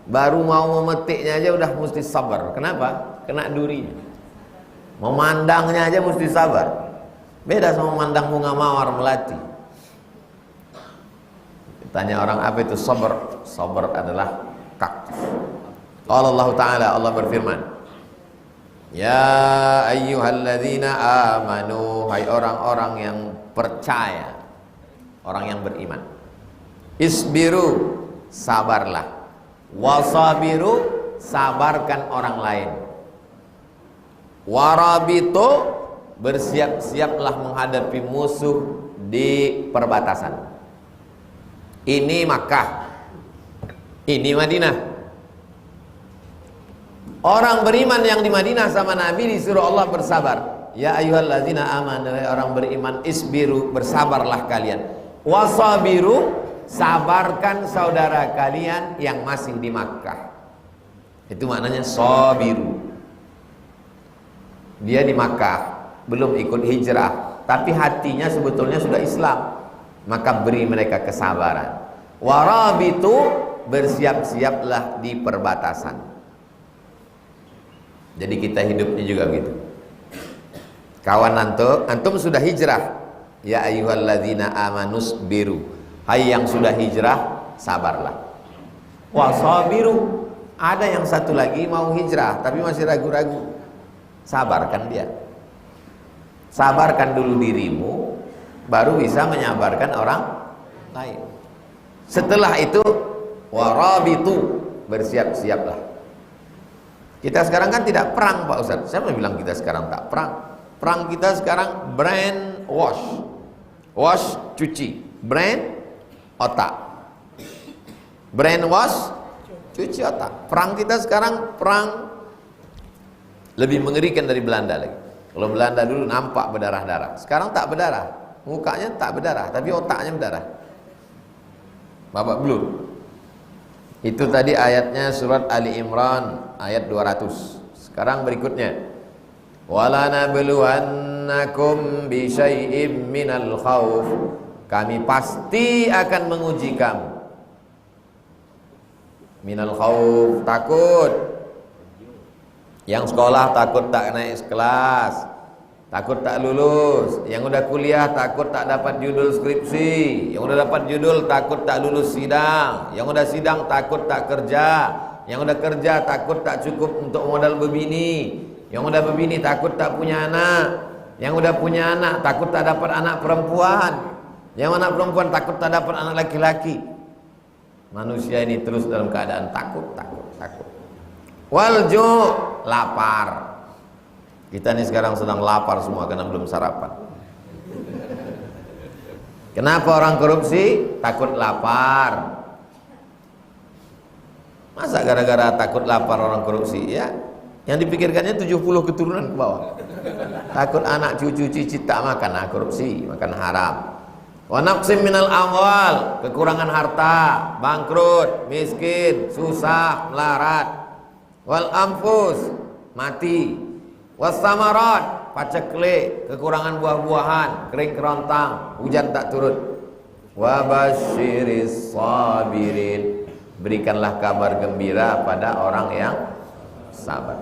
baru mau memetiknya aja udah mesti sabar. Kenapa? Kena durinya. Memandangnya aja mesti sabar. Beda sama memandang bunga mawar melati. Tanya orang apa itu sabar? Sabar adalah kaktus. Allah Ta'ala, Allah berfirman, ya ayyuhalladzina amanu, hai orang-orang yang percaya, orang yang beriman, isbiru, sabarlah. Wasabiru, sabarkan orang lain. Warabitu, bersiap-siaplah menghadapi musuh di perbatasan. Ini Makkah, ini Madinah. Orang beriman yang di Madinah sama Nabi disuruh Allah bersabar. Ya ayyuhalladzina amanu, orang beriman, isbiru, bersabarlah kalian. Wasabiru, sabarkan saudara kalian yang masih di Makkah. Itu maknanya sabiru. Dia di Makkah, belum ikut hijrah, tapi hatinya sebetulnya sudah Islam. Maka beri mereka kesabaran. Warabitu, bersiap-siaplah di perbatasan. Jadi kita hidupnya juga begitu. Kawan antum sudah hijrah. Ya ayyuhalladzina amanus biru. Hai yang sudah hijrah, sabarlah. Wasabiru, ada yang satu lagi mau hijrah tapi masih ragu-ragu. Sabarkan dia. Sabarkan dulu dirimu, baru bisa menyabarkan orang lain. Setelah itu warabitu, bersiap-siaplah. Kita sekarang kan tidak perang Pak Ustaz. Siapa yang bilang kita sekarang tak perang? Perang kita sekarang brain wash. Wash, cuci. Brain, otak. Brain wash, cuci otak. Perang kita sekarang perang lebih mengerikan dari Belanda lagi. Kalau Belanda dulu nampak berdarah-darah, sekarang tak berdarah. Mukanya tak berdarah, tapi otaknya berdarah. Babak belur. Itu tadi ayatnya surat Ali Imran ayat 200. Sekarang berikutnya. Wala nabluwannakum bi syai'im minal khauf. Kami pasti akan menguji kamu. Minal khauf, takut. Yang sekolah takut tak naik kelas, takut tak lulus. Yang udah kuliah takut tak dapat judul skripsi. Yang udah dapat judul takut tak lulus sidang. Yang udah sidang takut tak kerja. Yang udah kerja takut tak cukup untuk modal berbini. Yang udah berbini takut tak punya anak. Yang udah punya anak takut tak dapat anak perempuan. Yang anak perempuan takut tak dapat anak laki-laki. Manusia ini terus dalam keadaan takut. Walju, lapar. Kita ini sekarang sedang lapar semua karena belum sarapan. Kenapa orang korupsi? Takut lapar. Masa gara-gara takut lapar orang korupsi? Ya, yang dipikirkannya 70 keturunan ke bawah. Takut anak cucu cicit tak makan, korupsi, makan haram. Wa naqsim minal amwal, kekurangan harta, bangkrut, miskin, susah, melarat. Wal anfus, mati. Was samarat, paceklik, kekurangan buah-buahan, kering kerontang, hujan tak turun. Wa basyiris sabirin, berikanlah kabar gembira pada orang yang sabar.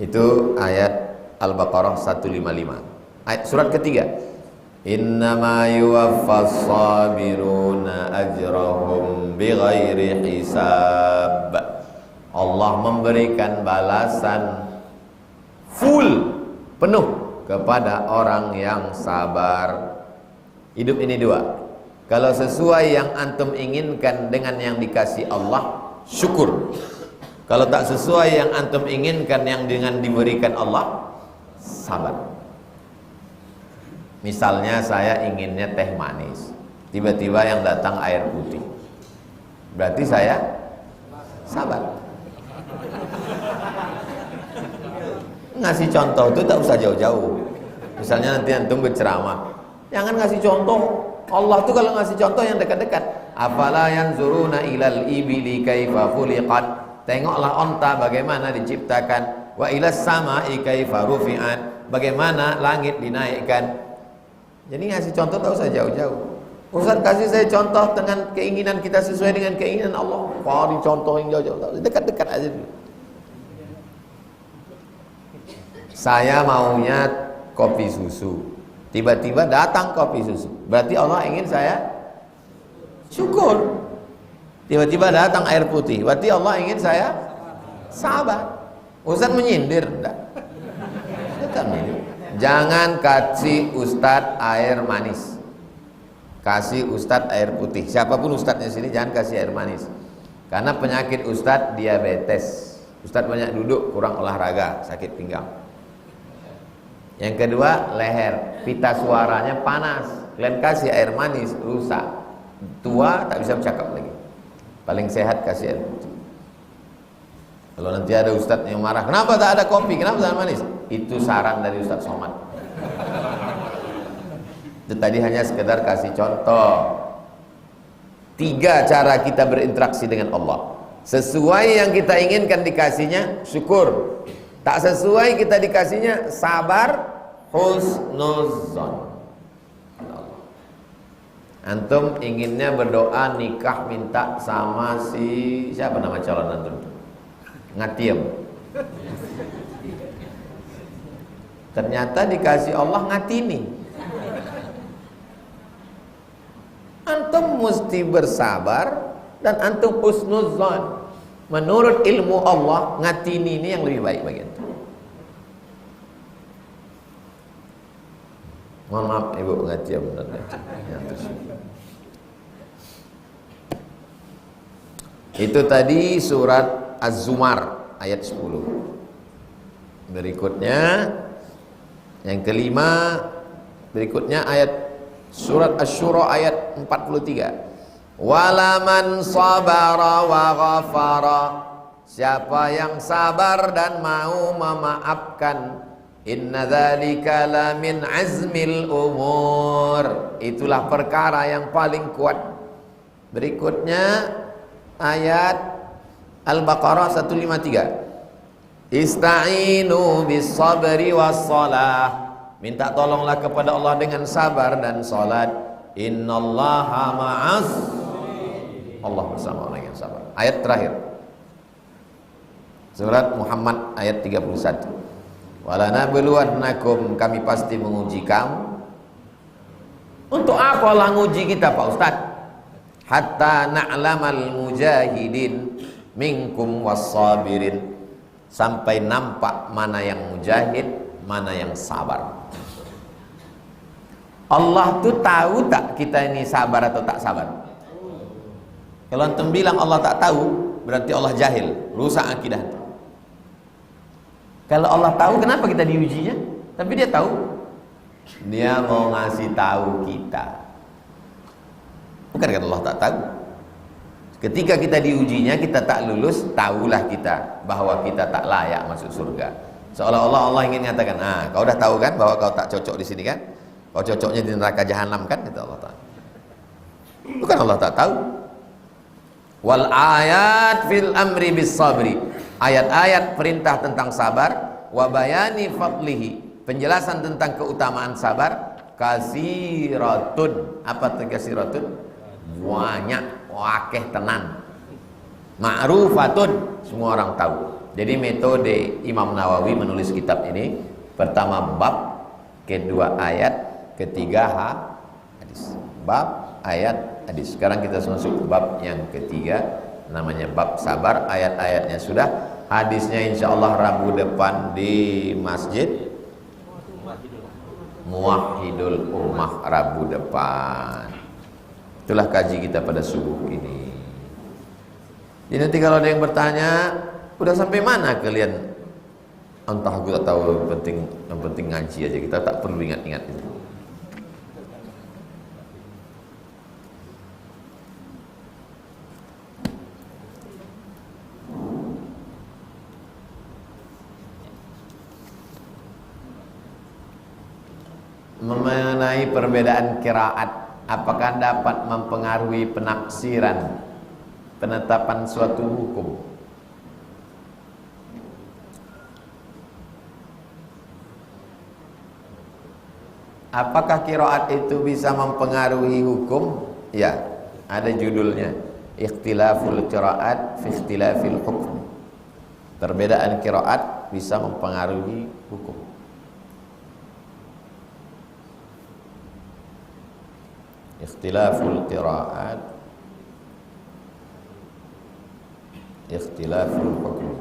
Itu ayat Al-Baqarah 155. Ayat surat ketiga. Innama yuwaffas sabiruna ajrahum bighairi hisab. Allah memberikan balasan full, penuh kepada orang yang sabar. Hidup ini dua. Kalau sesuai yang antum inginkan dengan yang dikasih Allah, syukur. Kalau tak sesuai yang antum inginkan yang dengan diberikan Allah, sabar. Misalnya saya inginnya teh manis, tiba-tiba yang datang air putih, berarti saya sabar. Ngasih contoh itu tak usah jauh-jauh. Misalnya nanti antum berceramah, jangan ngasih contoh. Allah tuh kalau ngasih contoh yang dekat-dekat. Afala yanzuruna ilal ibili kaifa khuliqat. Tengoklah onta bagaimana diciptakan. Wa ilas sama'i kaifa rufi'at. Bagaimana langit dinaikkan. Jadi ngasih contoh tak usah jauh-jauh. Ustaz kasih saya contoh dengan keinginan kita sesuai dengan keinginan Allah. Cari contoh yang jauh-jauh, dekat-dekat aja dulu. Saya maunya kopi susu. Tiba-tiba datang kopi susu. Berarti Allah ingin saya syukur. Tiba-tiba datang air putih. Berarti Allah ingin saya sabar. Ustaz menyindir, enggak? Jangan kasih Ustadz air manis. kasih ustadz air putih. Siapapun ustadznya sini jangan kasih air manis. Karena penyakit ustadz diabetes. Ustadz banyak duduk, kurang olahraga, sakit pinggang. Yang kedua, leher, pita suaranya panas. Kalian kasih air manis, rusak. Tua tak bisa bercakap lagi. Paling sehat kasih air putih. Kalau nanti ada ustadz yang marah, kenapa tak ada kopi, kenapa tak ada manis? Itu saran dari Ustadz Somad. Itu tadi hanya sekedar kasih contoh. 3 cara kita berinteraksi dengan Allah. Sesuai yang kita inginkan dikasihnya, syukur. Tak sesuai kita dikasihnya, sabar, husnuzon. Antum inginnya berdoa nikah minta sama si siapa nama calon antum? Ngatiem. Ternyata dikasih Allah ngatini. Antum mesti bersabar dan antum husnuzon. Menurut ilmu Allah, ngatini ini yang lebih baik bagi antum. Mohon maaf Ibu Ngatiem dan itu tadi surat Az-Zumar ayat 10. Berikutnya yang kelima, berikutnya ayat surat Asy-Syura ayat 43. Walaman sabara wa ghafara. Siapa yang sabar dan mau memaafkan, inna dzalika lamin azmil umur. Itulah perkara yang paling kuat. Berikutnya ayat Al-Baqarah 153. Ista'inu bis sabri was shalah. Minta tolonglah kepada Allah dengan sabar dan salat. Innallaha ma'as. Allah bersama orang yang sabar. Ayat terakhir. Surat Muhammad ayat 31. Walanabluwannakum, kami pasti menguji kamu. Untuk apa Allah nguji kita Pak Ustaz? Hatta na'lamal mujahidin minkum was-sabirin. Sampai nampak mana yang mujahid, mana yang sabar. Allah tuh tahu tak kita ini sabar atau tak sabar? Kalau antum bilang Allah tak tahu, berarti Allah jahil, rusak akidah. Kalau Allah tahu, kenapa kita diujinya? Tapi dia tahu. Dia mau ngasih tahu kita. Bukan kan Allah tak tahu. Ketika kita diujinya, kita tak lulus, tahulah kita bahwa kita tak layak masuk surga. Seolah-olah Allah ingin mengatakan, kau dah tahu kan bahwa kau tak cocok di sini kan? Kau cocoknya di neraka jahanam kan? Kata Allah Ta'ala. Bukan Allah tak tahu. Wal ayat fil amri bis sabri. Ayat-ayat perintah tentang sabar, wa bayani fadlihi, penjelasan tentang keutamaan sabar, kasiratun. Apa itu kasiratun? Banyak, wakeh tenan. Ma'rufatun, semua orang tahu. Jadi metode Imam Nawawi menulis kitab ini, pertama bab, kedua ayat, ketiga hadis. Bab, ayat, hadis. Sekarang kita masuk bab yang ketiga, namanya bab sabar. Ayat-ayatnya sudah, hadisnya insya Allah Rabu depan di Masjid Muwahhidul Ummah, Rabu depan. Itulah kaji kita pada subuh ini. Jadi nanti kalau ada yang bertanya, udah sampai mana kalian? Entah, aku tak tahu, yang penting ngaji aja, kita tak perlu ingat-ingat itu. Mengenai perbedaan qiraat, apakah dapat mempengaruhi penafsiran, penetapan suatu hukum? Apakah qiraat itu bisa mempengaruhi hukum? Ya, ada judulnya, Ikhtilaful qiraat fi ikhtilafil hukm. Perbedaan qiraat bisa mempengaruhi hukum. Ikhtilaful qiraat, ikhtilaful hukm.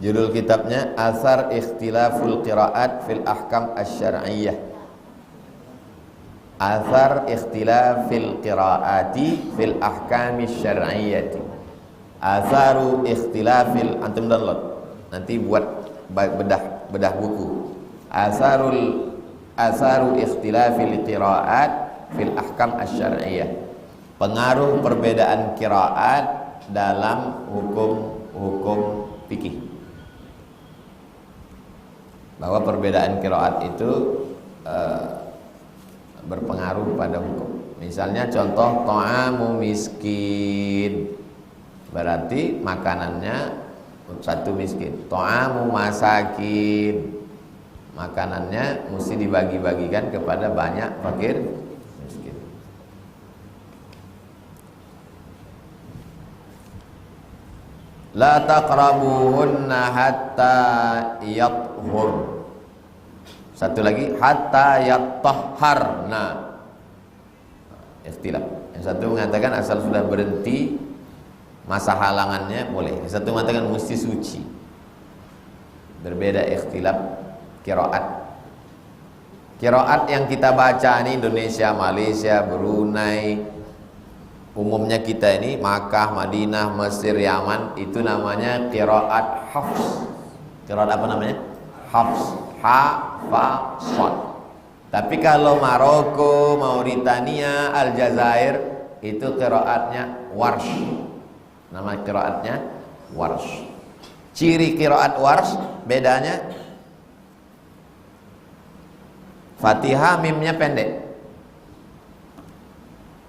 Judul kitabnya Athar Ikhtilaful Qiraat fil Ahkam Asy-Syar'iyyah. Athar Ikhtilafil Qiraati fil Ahkam Asy-Syar'iyyah. Atharu Ikhtilafil, antum download. Nanti buat bedah buku. Atharu Ikhtilafil Qiraat fil Ahkam Asy-Syar'iyyah. Pengaruh perbedaan qiraat dalam hukum fikih. Bahwa perbedaan qiraat itu berpengaruh pada hukum. Misalnya contoh ta'amu miskin, berarti makanannya satu miskin. Ta'amu masakin, makanannya mesti dibagi-bagikan kepada banyak fakir miskin. La taqrabuhunna hatta yathhur. Satu lagi, hatta yattahharna. Ikhtilaf. Yang satu mengatakan asal sudah berhenti masa halangannya boleh. Yang satu mengatakan mesti suci. Berbeda ikhtilaf qiraat. Qiraat yang kita baca ini Indonesia, Malaysia, Brunei, umumnya kita ini Makkah, Madinah, Mesir, Yaman, itu namanya qiraat hafs. Qiraat apa namanya? Hafs. Ha, fa, shad. Tapi kalau Maroko, Mauritania, Aljazair, itu qiraatnya warsh. Nama qiraatnya warsh. Ciri qiraat warsh bedanya Fatihah mimnya pendek.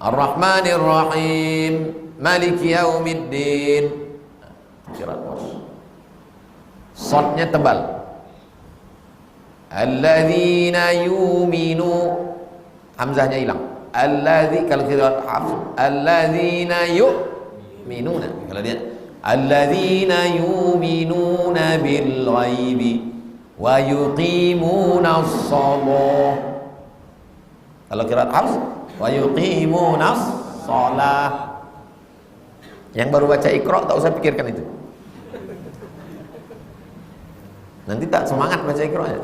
Ar-Rahmanir Rahim, Maliki Yaumiddin. Qiraat warsh. Shadnya tebal. Alladzina yuminu, hamzahnya hilang. Alladzi, kalau qiraat hafs, alladzina yu'minuna. Kalau dia alladzina yu'minuna bil ghaibi wa yuqimuna as-shalah. Kalau qiraat hafs, wa yuqimuna as-shalah. Yang baru baca Iqra tak usah pikirkan itu. Nanti tak semangat baca Iqra-nya.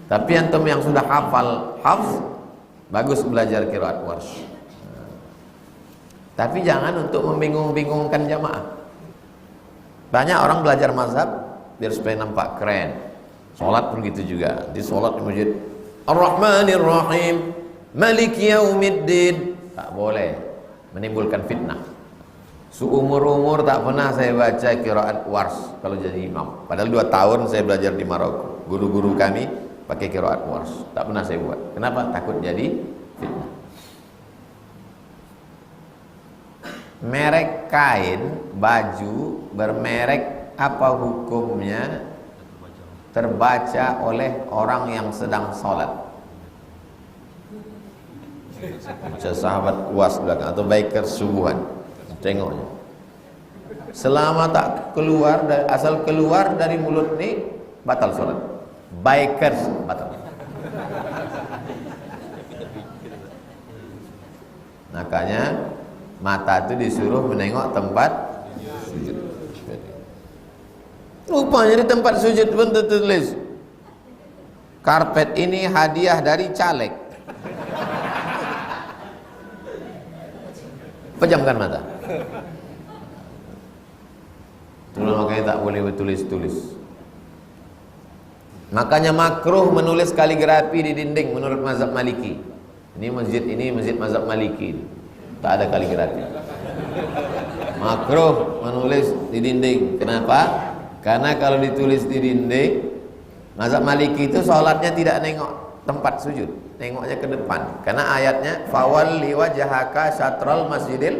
Tapi antum yang sudah hafal hafz, bagus belajar qiraat warsh. Tapi jangan untuk membingung-bingungkan jamaah. Banyak orang belajar mazhab biar supaya nampak keren. Salat pun gitu juga. Di salat di masjid Ar-Rahmanir Rahim, Maliki Yaumiddin, tak boleh, menimbulkan fitnah. Seumur-umur tak pernah saya baca qiraat warsh kalau jadi imam. Padahal 2 tahun saya belajar di Maroko. Guru-guru kami pakai qiraat warsh, tak pernah saya buat. Kenapa? Takut jadi fitnah. Merek kain, baju bermerek apa hukumnya terbaca oleh orang yang sedang sholat? Baca sahabat UAS belakang atau biker subuhan, tengoknya. Selama tak keluar, asal keluar dari mulut ni batal sholat. Bikers batal. Makanya mata itu disuruh menengok tempat sujud. Rupanya di tempat sujud pun tertulis karpet ini hadiah dari caleg. Pejamkan mata. Itulah makanya tak boleh bertulis-tulis. Makanya makruh menulis kaligrafi di dinding menurut mazhab Maliki. Ini masjid mazhab Maliki. Tak ada kaligrafi. Makruh menulis di dinding. Kenapa? Karena kalau ditulis di dinding, mazhab Maliki itu sholatnya tidak nengok tempat sujud, nengoknya ke depan. Karena ayatnya fawalli wajhaka syatral masjidil,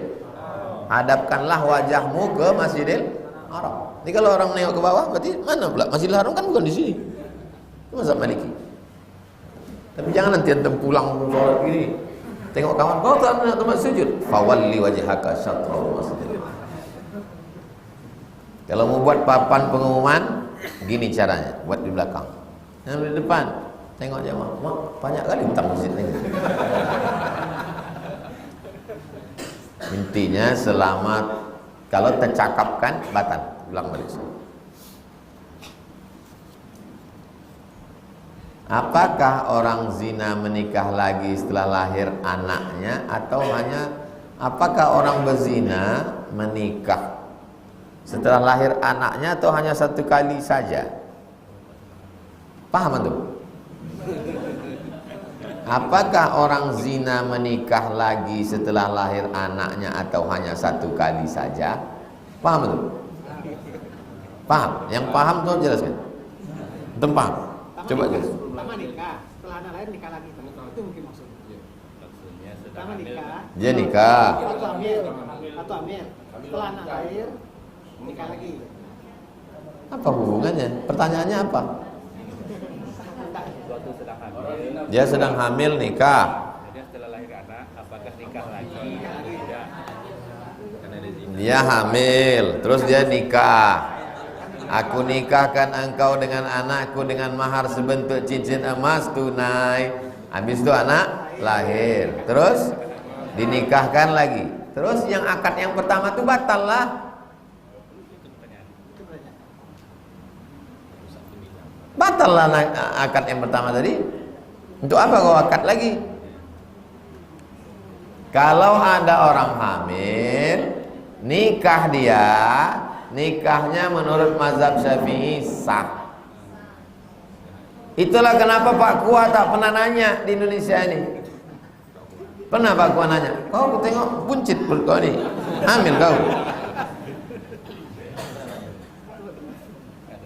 hadapkanlah wajahmu ke Masjidil Haram. Ini kalau orang nengok ke bawah berarti mana pula? Masjidil Haram kan bukan di sini. Itu mazhab Maliki. Tapi jangan nanti antum pulang sholat gini, tengok kawan kau tak nak tempat sujud. Fawalli wajhaka syatral masjidil. Kalau mau buat papan pengumuman, gini caranya, buat di belakang. Yang di depan, tengok jemaah, mak banyak kali hutang masjid ini. Intinya selamat, kalau tercakapkan batal, ulang balik. Apakah orang zina menikah lagi setelah lahir anaknya, atau hanya apakah orang berzina menikah setelah lahir anaknya, atau hanya satu kali saja? Paham tuh? Apakah orang zina menikah lagi setelah lahir anaknya, atau hanya satu kali saja? Paham tuh? Paham? Yang paham tuh jelaskan. Antum paham? Coba jelas. Pertama nikah, setelah anak lahir nikah lagi. Itu mungkin maksudnya. Pertama nikah. Dia nikah. Atau amir. Setelah anak lahir nikah lagi. Apa hubungannya? Pertanyaannya apa? Suatu sedang hamil. Dia sedang hamil nikah. Jadi setelah lahir anak, apakah nikah lagi? Tidak. Dia hamil, terus dia nikah. Aku nikahkan engkau dengan anakku dengan mahar sebentuk cincin emas tunai. Habis itu anak lahir, terus dinikahkan lagi. Terus yang akad yang pertama itu batal lah. Batal lah akad yang pertama tadi. Untuk apa kau akad lagi? Kalau ada orang hamil, nikah dia, nikahnya menurut mazhab Syafi'i sah. Itulah kenapa Pak Kua tak pernah nanya di Indonesia ini. Pernah Pak Kua nanya, kau tengok buncit perut kau ni, hamil kau?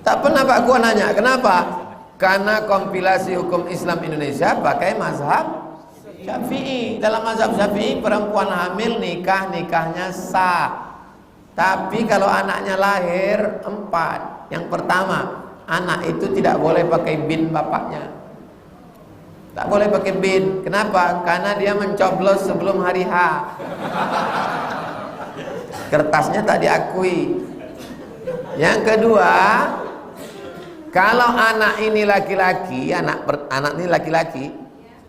Tak pernah Pak Kua nanya. Kenapa? Karena kompilasi hukum Islam Indonesia pakai mazhab Syafi'i. Dalam mazhab Syafi'i perempuan hamil nikahnya sah. Tapi kalau anaknya lahir 4, yang pertama, anak itu tidak boleh pakai bin bapaknya. Tak boleh pakai bin. Kenapa? Karena dia mencoblos sebelum hari H. Kertasnya tak diakui. Yang kedua, kalau anak ini laki-laki, anak ini laki-laki,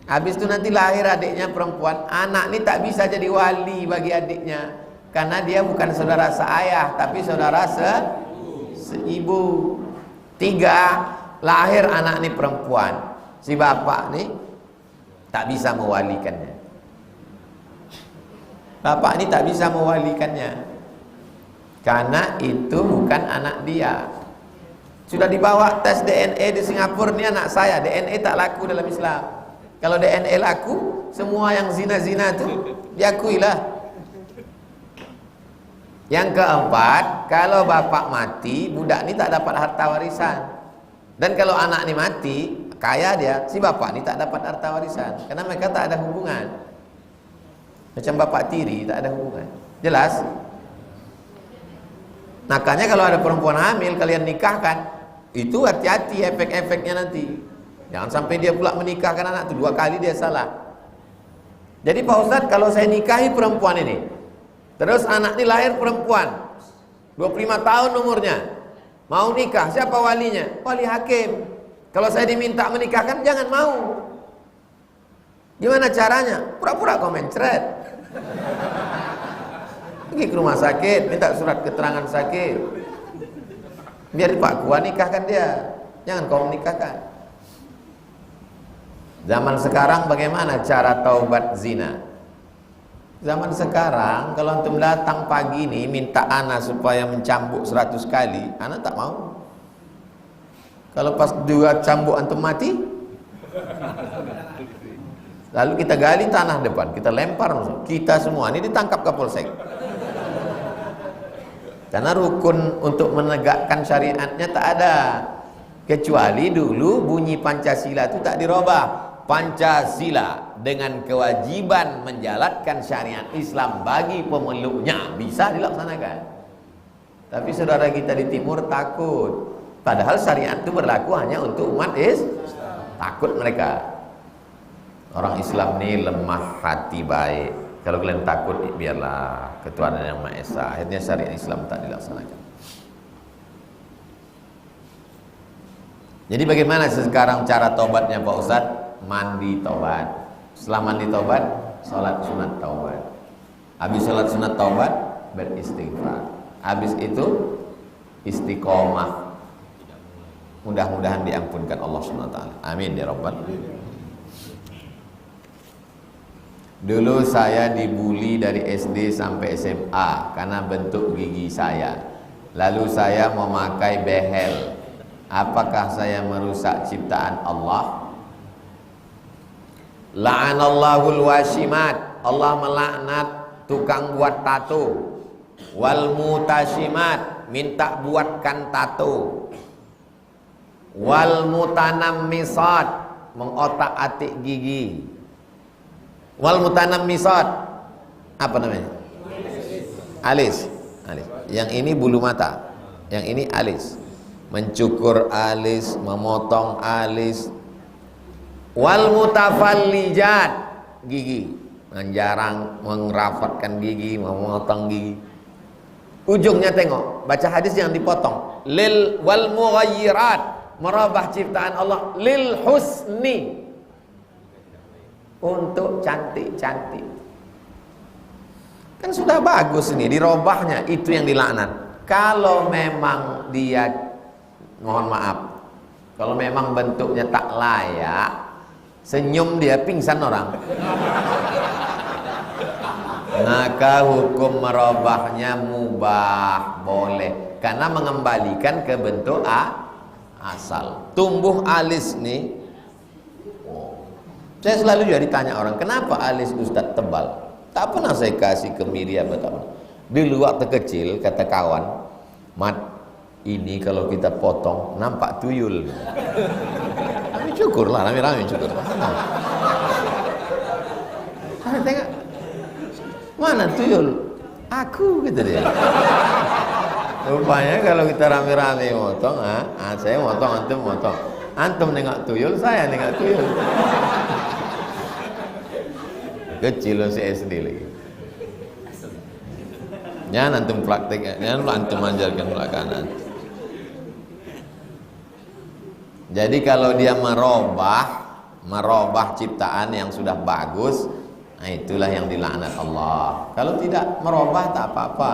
habis itu nanti lahir adiknya perempuan, anak ini tak bisa jadi wali bagi adiknya. Karena dia bukan saudara seayah, tapi saudara seibu. 3, lahir anak ini perempuan, si bapak ini tak bisa mewalikannya. Bapak ini tak bisa mewalikannya, karena itu bukan anak dia. Sudah dibawa tes DNA di Singapura, ini anak saya. DNA tak laku dalam Islam. Kalau DNA laku, semua yang zina-zina itu diakuilah. Yang keempat, kalau bapak mati, budak ini tak dapat harta warisan. Dan kalau anak ini mati, kaya dia, si bapak ini tak dapat harta warisan. Karena mereka tak ada hubungan. Macam bapak tiri, tak ada hubungan. Jelas? Makanya kalau ada perempuan hamil, kalian nikahkan, itu hati-hati efek-efeknya nanti. Jangan sampai dia pula menikahkan anak itu 2 kali, dia salah. Jadi Pak Ustadz, kalau saya nikahi perempuan ini, terus anak ini lahir perempuan, 25 tahun umurnya, mau nikah, siapa walinya? Wali hakim. Kalau saya diminta menikahkan, jangan mau. Gimana caranya? Pura-pura kau mencret. Pergi ke rumah sakit, minta surat keterangan sakit. Biar Pak Kua nikahkan dia, jangan kau menikahkan. Zaman sekarang bagaimana cara taubat zina? Zaman sekarang kalau antum datang pagi ini minta ana supaya mencambuk 100 kali, ana tak mau. Kalau pas 2 cambuk antum mati, lalu kita gali tanah depan, kita lempar, kita semua ini ditangkap Kapolsek. Karena rukun untuk menegakkan syariatnya tak ada. Kecuali dulu bunyi Pancasila itu tak dirubah. Pancasila dengan kewajiban menjalankan syariat Islam bagi pemeluknya bisa dilaksanakan. Tapi saudara kita di timur takut. Padahal syariat itu berlaku hanya untuk umat Islam. Takut mereka. Orang Islam ini lemah hati baik. Kalau kalian takut, biarlah ketuhanan yang Maha Esa. Akhirnya syariat Islam tak dilaksanakan. Jadi bagaimana sekarang cara tobatnya Pak Ustadz? Mandi tobat. Setelah mandi tobat, sholat sunat taubat. Habis sholat sunat taubat, beristighfar. Habis itu istiqomah. Mudah-mudahan diampunkan Allah SWT. Amin ya Rabbal. Dulu saya dibully dari SD sampai SMA karena bentuk gigi saya. Lalu saya memakai behel. Apakah saya merusak ciptaan Allah? La'anallahul washimat. Allah melaknat tukang buat tato. Wal mutashimat, minta buatkan tato. Wal mutanammisat, mengotak-atik gigi. Wal mutanammisat, apa namanya? Alis. Alis. Yang ini bulu mata, yang ini alis. Mencukur alis, memotong alis. Wal mutafallijat, gigi. Menjarang, mengerafatkan gigi, memotong gigi. Ujungnya tengok, baca hadis yang dipotong. Lil wal mughayyirat, merubah ciptaan Allah lil husni, untuk cantik-cantik. Kan sudah bagus ini, dirobahnya. Itu yang dilaknat. Kalau memang dia, mohon maaf, kalau memang bentuknya tak layak, senyum dia pingsan orang, maka hukum merubahnya mubah, boleh, karena mengembalikan ke bentuk asal. Tumbuh alis nih, saya selalu juga ditanya orang, kenapa alis Ustadz tebal? Tak pernah saya kasih kemiri apa-apa. Dulu waktu kecil kata kawan, Mat, ini kalau kita potong nampak tuyul. Kami cukur lah, rame-rame cukur. Tengok, mana tuyul? Aku, gitu dia. Rupanya kalau kita rame-rame motong, saya motong, antum motong. Antum nengok tuyul, saya nengok tuyul. Kecil si SD lagi. Jangan antum praktek, jangan antum ajarkan belakangan. Jadi kalau dia merubah ciptaan yang sudah bagus, nah itulah yang dilaknat Allah. Kalau tidak merubah tak apa-apa.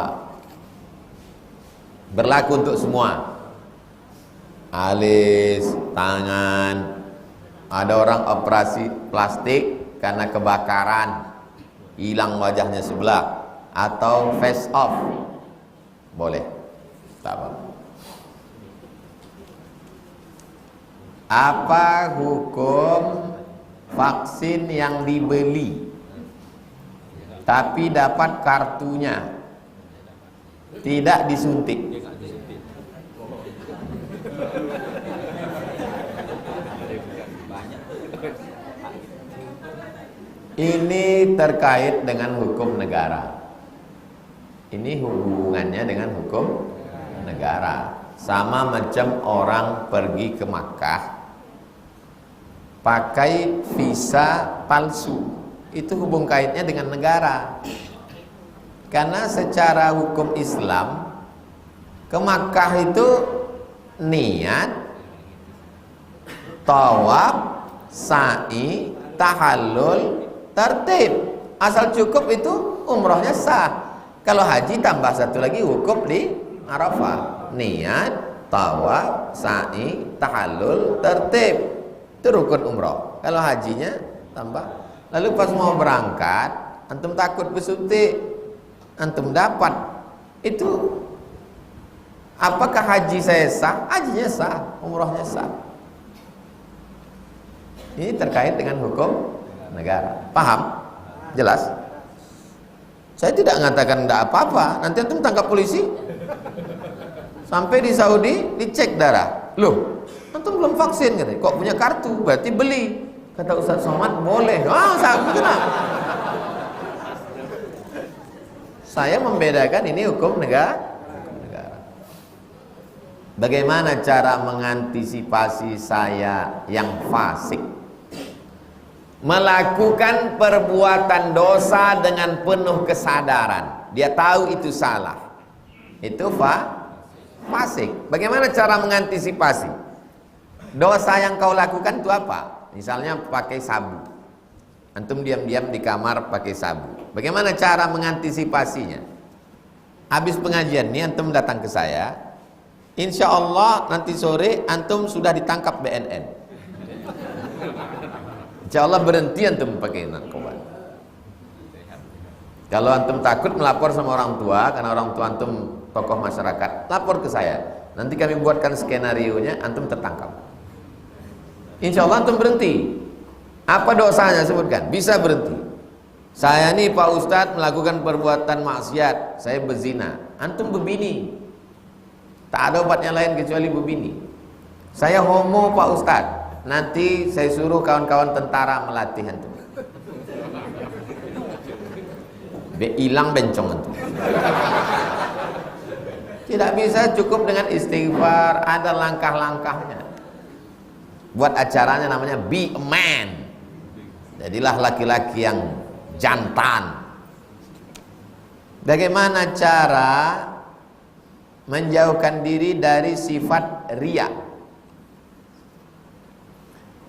Berlaku untuk semua. Alis, tangan. Ada orang operasi plastik karena kebakaran, hilang wajahnya sebelah, atau face off, boleh, tak apa. Apa hukum vaksin yang dibeli tapi dapat kartunya, tidak disuntik? Ini terkait dengan hukum negara. Ini hubungannya dengan hukum negara. Sama macam orang pergi ke Makkah pakai visa palsu. Itu hubung kaitnya dengan negara. Karena secara hukum Islam, ke Makkah itu niat, tawaf, sa'i, tahallul, tertib. Asal cukup itu umrohnya sah. Kalau haji tambah satu lagi wukuf di Arafah. Niat, tawaf, sa'i, tahallul, tertib. Itu rukun umroh. Kalau hajinya tambah. Lalu pas mau berangkat, antum takut bersuntik, antum dapat. Itu apakah haji saya sah? Hajinya sah, umrohnya sah. Ini terkait dengan hukum negara. Paham? Jelas? Saya tidak mengatakan tidak apa-apa. Nanti antum tangkap polisi. Sampai di Saudi dicek darah. Loh, antum belum vaksin katanya. Kok punya kartu? Berarti beli. Kata Ustaz Somad, boleh. Kenapa? Saya membedakan ini hukum negara. Bagaimana cara mengantisipasi saya yang fasik? Melakukan perbuatan dosa dengan penuh kesadaran. Dia tahu itu salah. Itu fasik. Bagaimana cara mengantisipasi? Dosa yang kau lakukan itu apa? Misalnya pakai sabu. Antum diam-diam di kamar pakai sabu. Bagaimana cara mengantisipasinya? Habis pengajian ini antum datang ke saya. Insya Allah nanti sore antum sudah ditangkap BNN. Insya Allah berhenti antum pakai narkoba. Kalau antum takut melapor sama orang tua, karena orang tua antum tokoh masyarakat, lapor ke saya. Nanti kami buatkan skenario-nya, antum tertangkap. Insya Allah antum berhenti. Apa dosanya sebutkan? Bisa berhenti. Saya nih Pak Ustadz melakukan perbuatan maksiat, saya berzina. Antum bebini. Tak ada obatnya lain kecuali bebini. Saya homo Pak Ustadz. Nanti saya suruh kawan-kawan tentara melatih antum. Hilang bencong antum. Tidak bisa cukup dengan istighfar, ada langkah-langkahnya. Buat acaranya namanya Be a Man. Jadilah laki-laki yang jantan. Bagaimana cara menjauhkan diri dari sifat riya?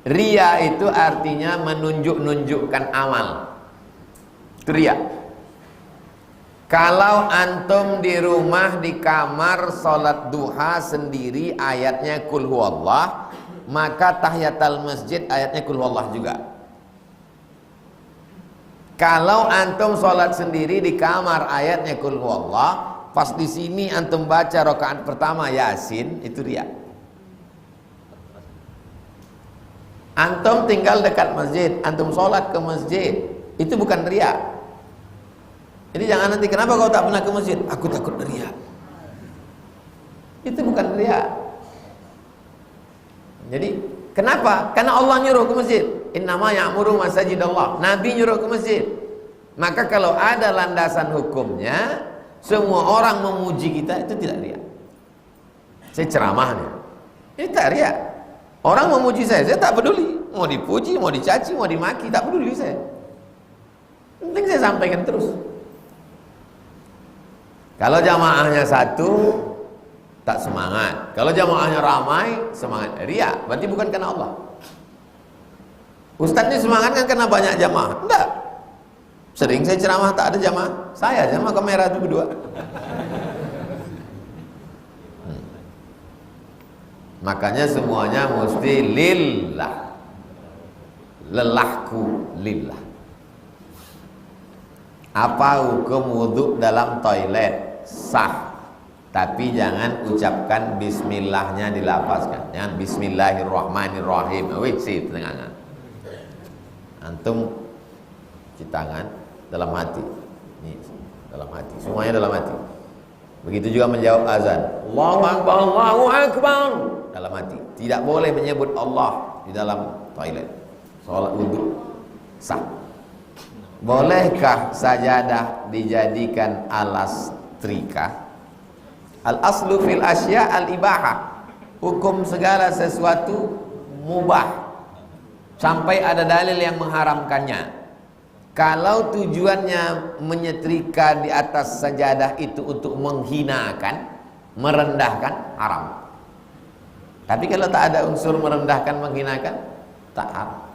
Riya itu artinya menunjuk-nunjukkan amal. Itu riya. Kalau antum di rumah di kamar salat duha sendiri ayatnya kul huwallah, maka tahiyatul masjid ayatnya kul huwallah juga. Kalau antum salat sendiri di kamar ayatnya kul huwallah, pas di sini antum baca rakaat pertama Yasin, itu riya. Antum tinggal dekat masjid, antum salat ke masjid, itu bukan riya. Jadi jangan nanti, kenapa kau tak pernah ke masjid? Aku takut riya. Itu bukan riya. Jadi kenapa? Karena Allah nyuruh ke masjid. Innama ya'muru masajidallah. Nabi nyuruh ke masjid. Maka kalau ada landasan hukumnya, semua orang memuji kita, itu tidak riya. Saya ceramahnya, ini tak riya. Orang memuji saya tak peduli. Mau dipuji, mau dicaci, mau dimaki, tak peduli saya. Penting saya sampaikan terus. Kalau jamaahnya satu, tak semangat. Kalau jamaahnya ramai, semangat. Riya, berarti bukan karena Allah. Ustadznya semangat kan karena banyak jamaah? Enggak. Sering saya ceramah tak ada jamaah. Saya sama kamera itu berdua. Makanya semuanya mesti lillah. Lelahku lillah. Apa hukum wudhu dalam toilet? Sah, tapi jangan ucapkan bismillahnya dilapaskan. Jangan bismillahirrahmanirrahim. Wisi tengah. Antum cuci tangan dalam hati. Ini dalam hati. Semuanya dalam hati. Begitu juga menjawab azan. Allahu akbar, Allahu akbar. Dalam hati. Tidak boleh menyebut Allah di dalam toilet. Salat wudhu sah. Bolehkah sajadah dijadikan alas trika? Al aslu fil asya al ibahah. Hukum segala sesuatu mubah sampai ada dalil yang mengharamkannya. Kalau tujuannya menyetrika di atas sajadah itu untuk menghinakan, merendahkan, haram. Tapi kalau tak ada unsur merendahkan, menghinakan, tak haram.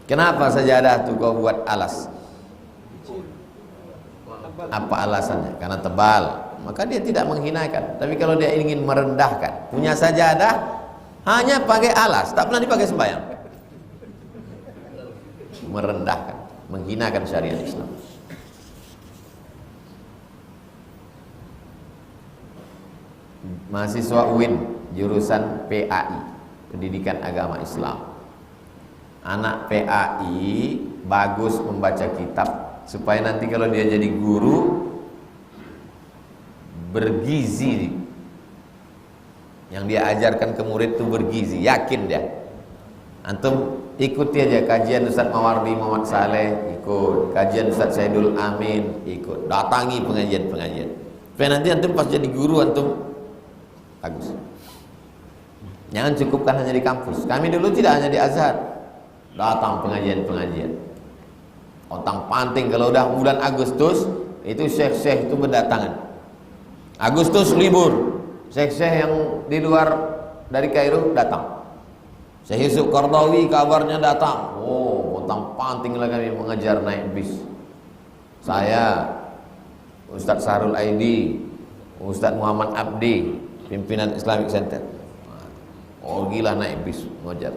Kenapa sajadah itu kau buat alas? Apa alasannya? Karena tebal. Maka dia tidak menghinakan. Tapi kalau dia ingin merendahkan, punya sajadah hanya pakai alas, tak pernah dipakai sembahyang. Merendahkan, menghinakan syariat Islam. Mahasiswa UIN jurusan PAI, Pendidikan Agama Islam. Anak PAI bagus membaca kitab supaya nanti kalau dia jadi guru bergizi. Yang dia ajarkan ke murid itu bergizi, yakin dia. Antum ikuti aja kajian Ustaz Mawardi Muhammad Saleh, ikut kajian Ustaz Saidul Amin, ikut, datangi pengajian-pengajian. Supaya nanti antum pas jadi guru antum bagus. Jangan cukupkan hanya di kampus. Kami dulu tidak hanya di Azhar, datang pengajian-pengajian. Otang panting kalau udah bulan Agustus itu syekh-syekh itu berdatangan. Agustus libur, syekh-syekh yang di luar dari Kairo datang. Syekh Yusuf Qardawi kabarnya datang. Oh, otang panting lah kami mengejar naik bis. Saya, Ustadz Sahrul Aidi, Ustadz Muhammad Abdi, pimpinan Islamic Center. Oh gila naik bis ngajar.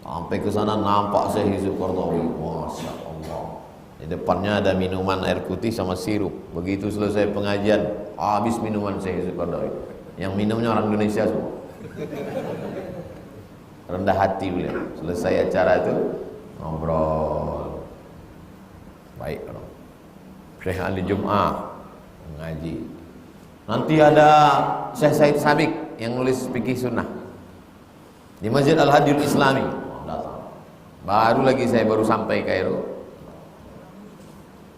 Sampai ke sana nampak Syekh Yusuf Qaradawi. Masya Allah. Di depannya ada minuman air putih sama sirup. Begitu selesai pengajian, habis minuman Syekh Yusuf Qaradawi. Yang minumnya orang Indonesia semua. Rendah hati beliau. Selesai acara itu ngobrol. Baik orang. Syekh Ali Jum'ah ngaji. Nanti ada Syekh Said Sabiq yang nulis fikih sunnah di Masjid Al-Hadiyul Islami. Baru lagi saya baru sampai Kairo.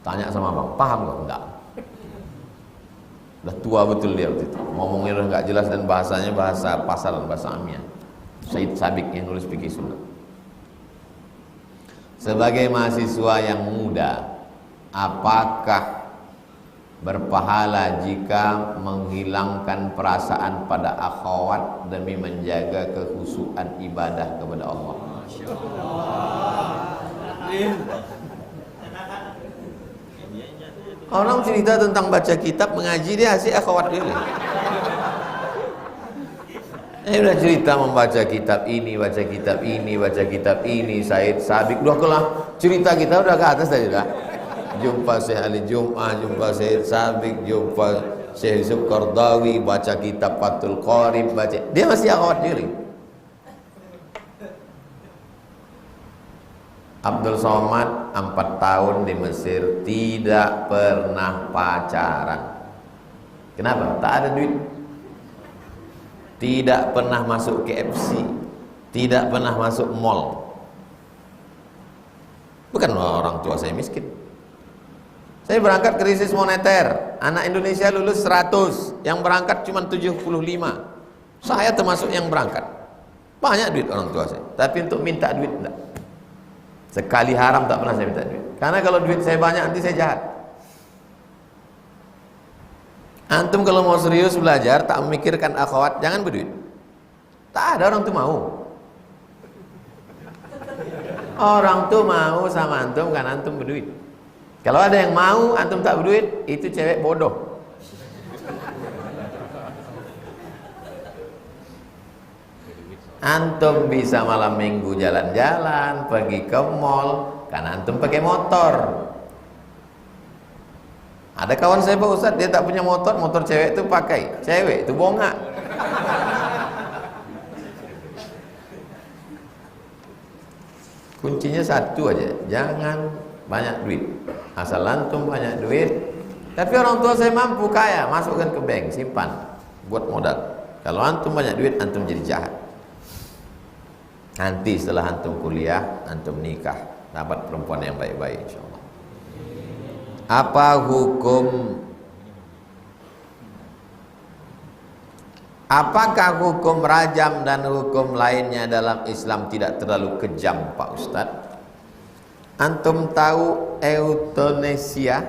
Tanya sama abang, paham nggak? Enggak. Udah tua betul dia waktu itu. Ngomongnya udah nggak jelas dan bahasanya bahasa pasaran, bahasa Amiyah. Said Sabiq yang nulis fikih sunnah. Sebagai mahasiswa yang muda, apakah berpahala jika menghilangkan perasaan pada akhwat demi menjaga kekhusyuan ibadah kepada Allah? Orang cerita tentang baca kitab mengaji, dia asik akhwat dulu. Udah cerita membaca kitab ini, baca kitab ini, baca kitab ini, Said Sabiq, udah kelah cerita kita udah ke atas tadi dah. Jumpa Syekh Ali Jum'ah, jumpa Syekh Sabiq, jumpa Syekh Yusuf Qaradawi, baca kitab Fathul Qarib, baca. Dia masih akhwat diri. Abdul Somad 4 tahun di Mesir tidak pernah pacaran. Kenapa? Tak ada duit. Tidak pernah masuk KFC, tidak pernah masuk mall. Bukan orang tua saya miskin. Saya berangkat krisis moneter, anak Indonesia lulus 100, yang berangkat cuma 75. Saya termasuk yang berangkat. Banyak duit orang tua saya, tapi untuk minta duit enggak. Sekali haram tak pernah saya minta duit. Karena kalau duit saya banyak nanti saya jahat. Antum kalau mau serius belajar, tak memikirkan akhwat, jangan berduit. Tak ada orang tuh mau. Orang tuh mau sama antum kan antum berduit. Kalau ada yang mau antum tak berduit, itu cewek bodoh. Antum bisa malam minggu jalan-jalan, pergi ke mall, karena antum pakai motor. Ada kawan saya Pak Ustadz, dia tak punya motor, motor cewek itu pakai, cewek itu bongak. Kuncinya satu aja, jangan banyak duit. Asal antum banyak duit, tapi orang tua saya mampu kaya, masukkan ke bank, simpan, buat modal. Kalau antum banyak duit, antum jadi jahat. Nanti setelah antum kuliah, antum nikah, dapat perempuan yang baik-baik insyaallah. Apakah hukum rajam dan hukum lainnya dalam Islam tidak terlalu kejam Pak Ustadz? Antum tahu euthanasia?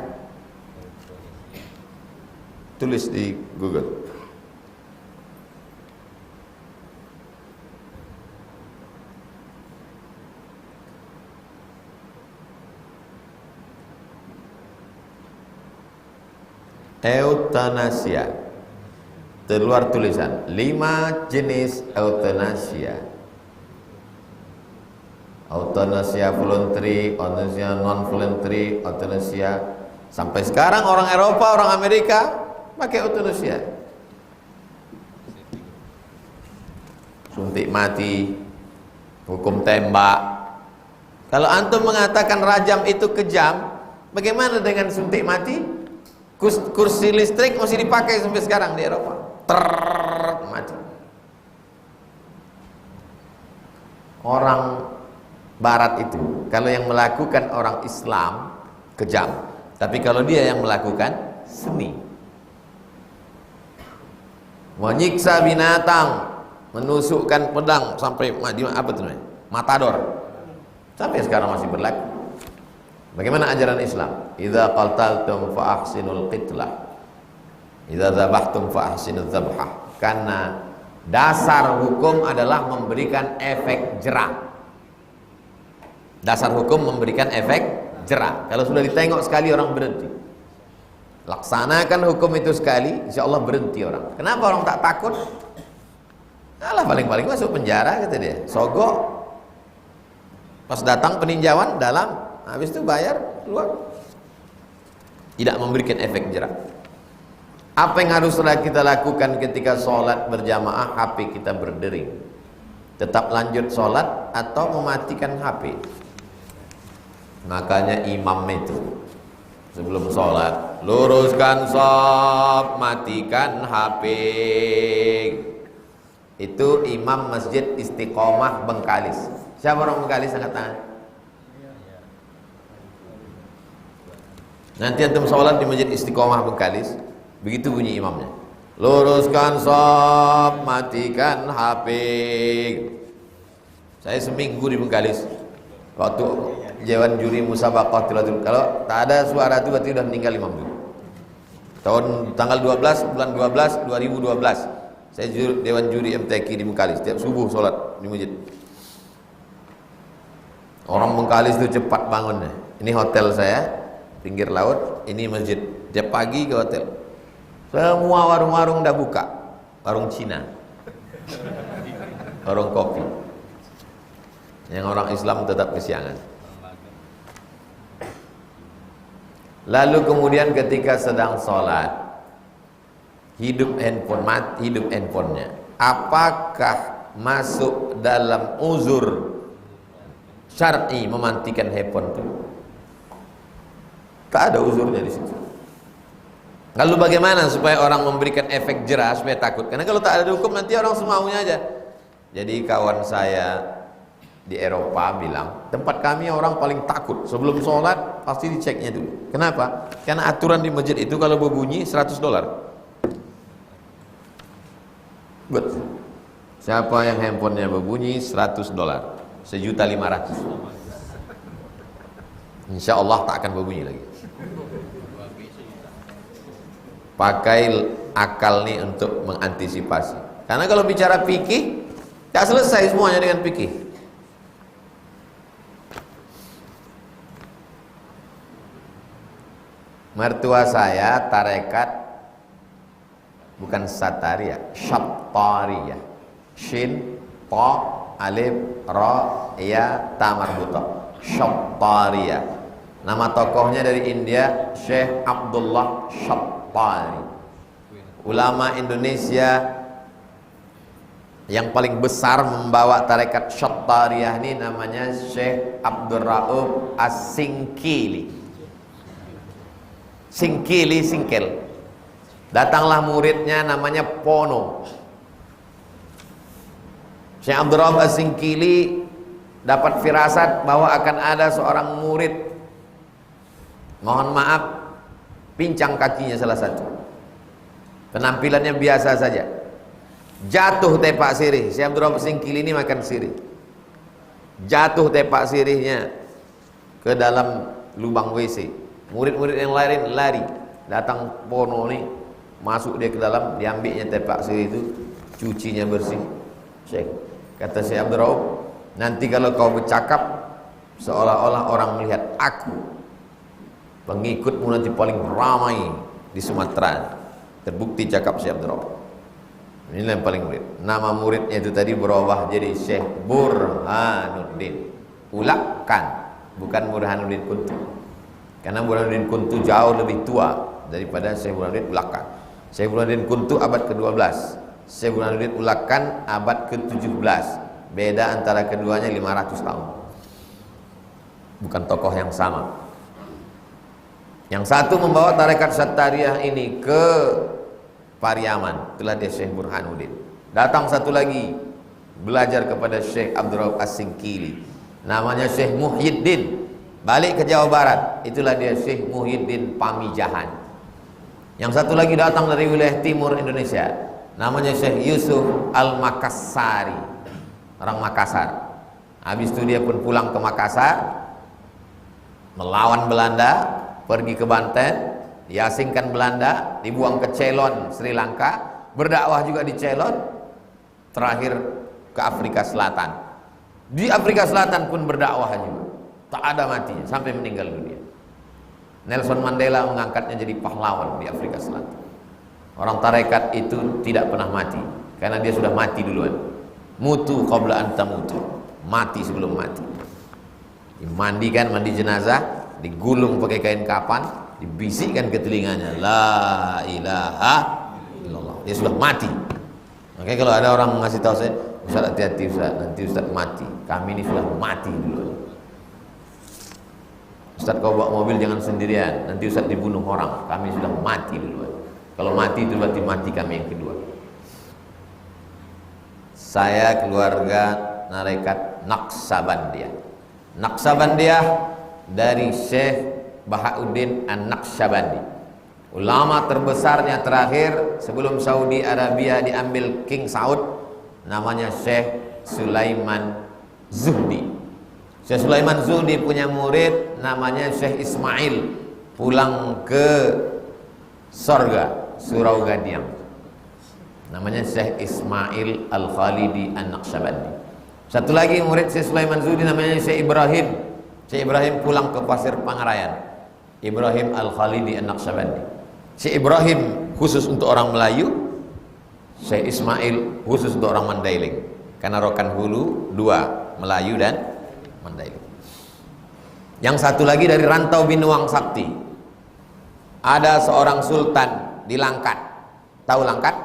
Tulis di Google. Euthanasia. Terluar tulisan 5 jenis euthanasia. Euthanasia voluntary, euthanasia non voluntary, euthanasia. Sampai sekarang orang Eropa, orang Amerika pakai euthanasia. Suntik mati, hukum tembak. Kalau antum mengatakan rajam itu kejam, bagaimana dengan suntik mati? Kursi listrik masih dipakai sampai sekarang di Eropa. Mati. Orang Barat itu, kalau yang melakukan orang Islam kejam, tapi kalau dia yang melakukan seni, menyiksa binatang, menusukkan pedang sampai apa itu namanya? Matador. Sampai sekarang masih berlaku. Bagaimana ajaran Islam? Idza qataltum fa ahsinul qitlah. Idza dzabhtum fa ahsinuz dzabhah. Karena dasar hukum adalah memberikan efek jerah. Dasar hukum memberikan efek jerah. Kalau sudah ditengok sekali orang berhenti. Laksanakan hukum itu sekali, insya Allah berhenti orang. Kenapa orang tak takut? Alah, paling-paling masuk penjara kata dia. Sogok. Pas datang peninjauan dalam, habis itu bayar keluar. Tidak memberikan efek jerak. Apa yang haruslah kita lakukan ketika sholat berjamaah, HP kita berdering? Tetap lanjut sholat atau mematikan HP? Makanya imam itu sebelum sholat, luruskan shaf, matikan HP. Itu imam Masjid Istiqomah Bengkalis. Siapa orang Bengkalis? Angkat tangan. Nanti antum sholat di Masjid Istiqomah Bengkalis, begitu bunyi imamnya, luruskan shaf, matikan HP. Saya seminggu di Bengkalis waktu Dewan Juri Musabaqah Tilawatul. Kalau tak ada suara itu berarti sudah meninggal imam itu. Tahun tanggal 12 bulan 12 2012 saya Dewan Juri MTQ di Bengkalis. Setiap subuh sholat di masjid. Orang Bengkalis itu cepat bangunnya. Ini hotel saya pinggir laut, ini masjid. Tiap pagi ke hotel. Semua warung-warung dah buka. Warung Cina, warung kopi. Yang orang Islam tetap kesiangan. Lalu kemudian ketika sedang sholat, hidup handphonenya, apakah masuk dalam uzur syar'i mematikan handphone itu? Tak ada uzurnya di situ. Lalu bagaimana supaya orang memberikan efek jerah supaya takut? Karena kalau tak ada hukum nanti orang semaunya aja. Jadi kawan saya di Eropa bilang, tempat kami orang paling takut sebelum sholat pasti diceknya dulu. Kenapa? Karena aturan di masjid itu kalau berbunyi $100. Betul. Siapa yang handphonenya berbunyi $100, $1.500.000. Insya Allah tak akan berbunyi lagi. Pakai akal nih untuk mengantisipasi. Karena kalau bicara fikih, tak selesai semuanya dengan fikih. Mertua saya tarekat bukan Satariyah, Syattariyah. Shin, Ta, Alif, Ra, Ya, Ta marbutah. Syattariyah. Nama tokohnya dari India, Syekh Abdullah Syattari. Ulama Indonesia yang paling besar membawa tarekat Syattariyah ini namanya Syekh Abdul Rauf As-Singkili. Singkil. Datanglah muridnya namanya Pono. Syekh Abdul Rauf As-Singkili dapat firasat bahwa akan ada seorang murid, mohon maaf, pincang kakinya salah satu. Penampilannya biasa saja. Jatuh tepak sirih. Syekh Abdul Rauf As-Singkili ini makan sirih. Jatuh tepak sirihnya ke dalam lubang WC. Murid-murid yang lain lari, datang Pono nih, masuk dia ke dalam, diambilnya tepak sirih itu, cucinya bersih. Syekh, kata Syekh Abdul Rauf, nanti kalau kau bercakap seolah-olah orang melihat aku, pengikutmu nanti paling ramai di Sumatera. Terbukti cakap Syekh Abdul Rauf. Inilah yang paling murid. Nama muridnya itu tadi berubah jadi Syekh Burhanuddin. Ulakan, bukan Burhanuddin Kuntu. Karena Burhanuddin Kuntu jauh lebih tua daripada Syekh Burhanuddin Ulakan. Syekh Burhanuddin Kuntu abad ke-12, Syekh Burhanuddin Ulakan abad ke-17. Beda antara keduanya 500 tahun. Bukan tokoh yang sama. Yang satu membawa tarekat Syattariyah ini ke Pariaman, itulah dia Syekh Burhanuddin. Datang satu lagi belajar kepada Syekh Abdul Rauf As-Singkili, namanya Syekh Muhyiddin. Balik ke Jawa Barat, itulah dia Syekh Muhyiddin Pamijahan. Yang satu lagi datang dari wilayah timur Indonesia, namanya Syekh Yusuf Al-Makassari, orang Makassar. Habis itu dia pun pulang ke Makassar, melawan Belanda, pergi ke Banten, diasingkan Belanda, dibuang ke Ceylon, Sri Lanka, berdakwah juga di Ceylon, terakhir ke Afrika Selatan. Di Afrika Selatan pun berdakwah juga. Tak ada matinya sampai meninggal dunia. Nelson Mandela mengangkatnya jadi pahlawan di Afrika Selatan. Orang tarekat itu tidak pernah mati karena dia sudah mati duluan. Mutu qabla an tamutu, mati sebelum mati. Dimandikan, mandi jenazah, digulung pakai kain kapan, dibisikkan ke telinganya, la ilaha illallah. Dia sudah mati. Makanya kalau ada orang ngasih tahu saya, Ustaz hati-hati Ustaz, nanti Ustaz mati. Kami ini sudah mati dulu. Ustaz kau bawa mobil jangan sendirian, nanti Ustaz dibunuh orang. Kami sudah mati dulu. Kalau mati itu berarti mati kami yang kedua. Saya keluarga tarekat Naqsabandiyah. Naqsabandiyah dari Syekh Bahauddin An-Naqsyabandi, ulama terbesarnya terakhir sebelum Saudi Arabia diambil King Saud, namanya Syekh Sulaiman Zuhdi. Syekh Sulaiman Zuhdi punya murid namanya Syekh Ismail, pulang ke sorga Surau Gadiang, namanya Syekh Ismail Al-Khalidi An-Naqsyabandi. Satu lagi murid Syekh Sulaiman Zuhdi namanya Syekh Ibrahim. Syekh Ibrahim pulang ke Pasir Pangarayan, Ibrahim Al-Khalidi An-Naqsyabandi. Syekh Ibrahim khusus untuk orang Melayu, Syekh Ismail khusus untuk orang Mandailing. Karena Rokan Hulu dua, Melayu dan Mandailing. Yang satu lagi dari Rantau Binuang Sakti. Ada seorang sultan di Langkat. Tahu Langkat?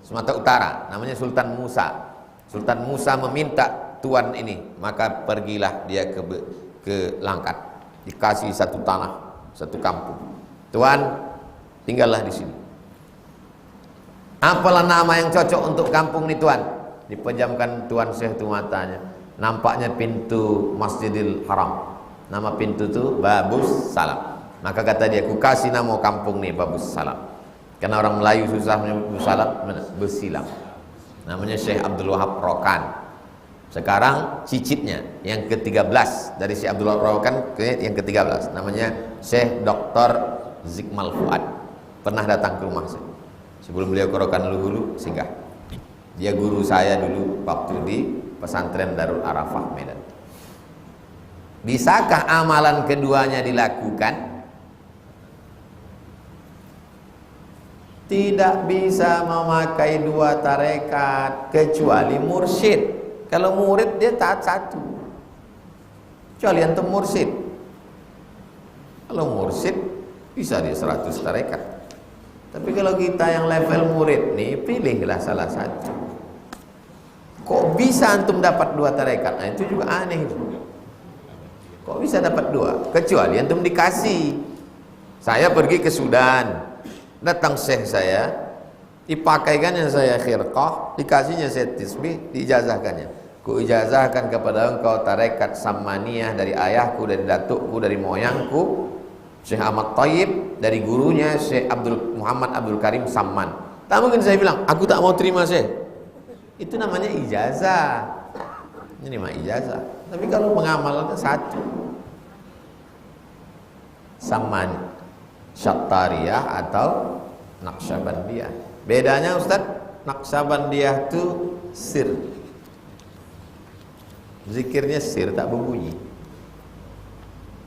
Sumatera Utara, namanya Sultan Musa. Sultan Musa meminta tuan ini, maka pergilah dia ke Langkat. Dikasih satu tanah, satu kampung. Tuan, tinggallah di sini. Apalah nama yang cocok untuk kampung ini tuan? Dipejamkan tuan Syekh itu matanya. Nampaknya pintu Masjidil Haram. Nama pintu itu Babus Salam. Maka kata dia, ku kasih nama kampung nih Babus Salam. Karena orang Melayu susah menyebut Salam, Besilam. Namanya Syekh Abdul Wahab Rokan. Sekarang cicitnya yang ke-13 dari Syekh Abdul Wahab Rokan ke yang ke-13, namanya Syekh Dr. Zikmal Fuad. Pernah datang ke rumah saya sebelum beliau ke Rokan Hulu singgah. Dia guru saya dulu waktu di pesantren Darul Arafah Medan. Bisakah amalan keduanya dilakukan? Tidak bisa memakai dua tarekat kecuali mursyid. Kalau murid dia taat satu, kecuali antum mursyid. Kalau mursyid bisa dia 100 tarekat. Tapi kalau kita yang level murid nih, pilihlah salah satu. Kok bisa antum dapat dua tarekat? Nah itu juga aneh itu. Kok bisa dapat dua? Kecuali antum dikasih. Saya pergi ke Sudan, datang syekh saya, dipakaikannya saya khirqah, dikasihnya saya tisbih, diijazahkannya. Ku ijazahkan kepada engkau tarekat Sammaniyah dari ayahku, dari datukku, dari moyangku, Syekh Ahmad Thayyib, dari gurunya Syekh Muhammad Abdul Karim Samman. Tak mungkin saya bilang, aku tak mau terima Syekh. Itu namanya ijazah. Ini mah ijazah. Tapi kalau mengamalkan satu, Samman, Syattariyah atau Naqsyabandiyah. Bedanya Ustaz, Naqsyabandiyah itu sir. Zikirnya sir, tak berbunyi.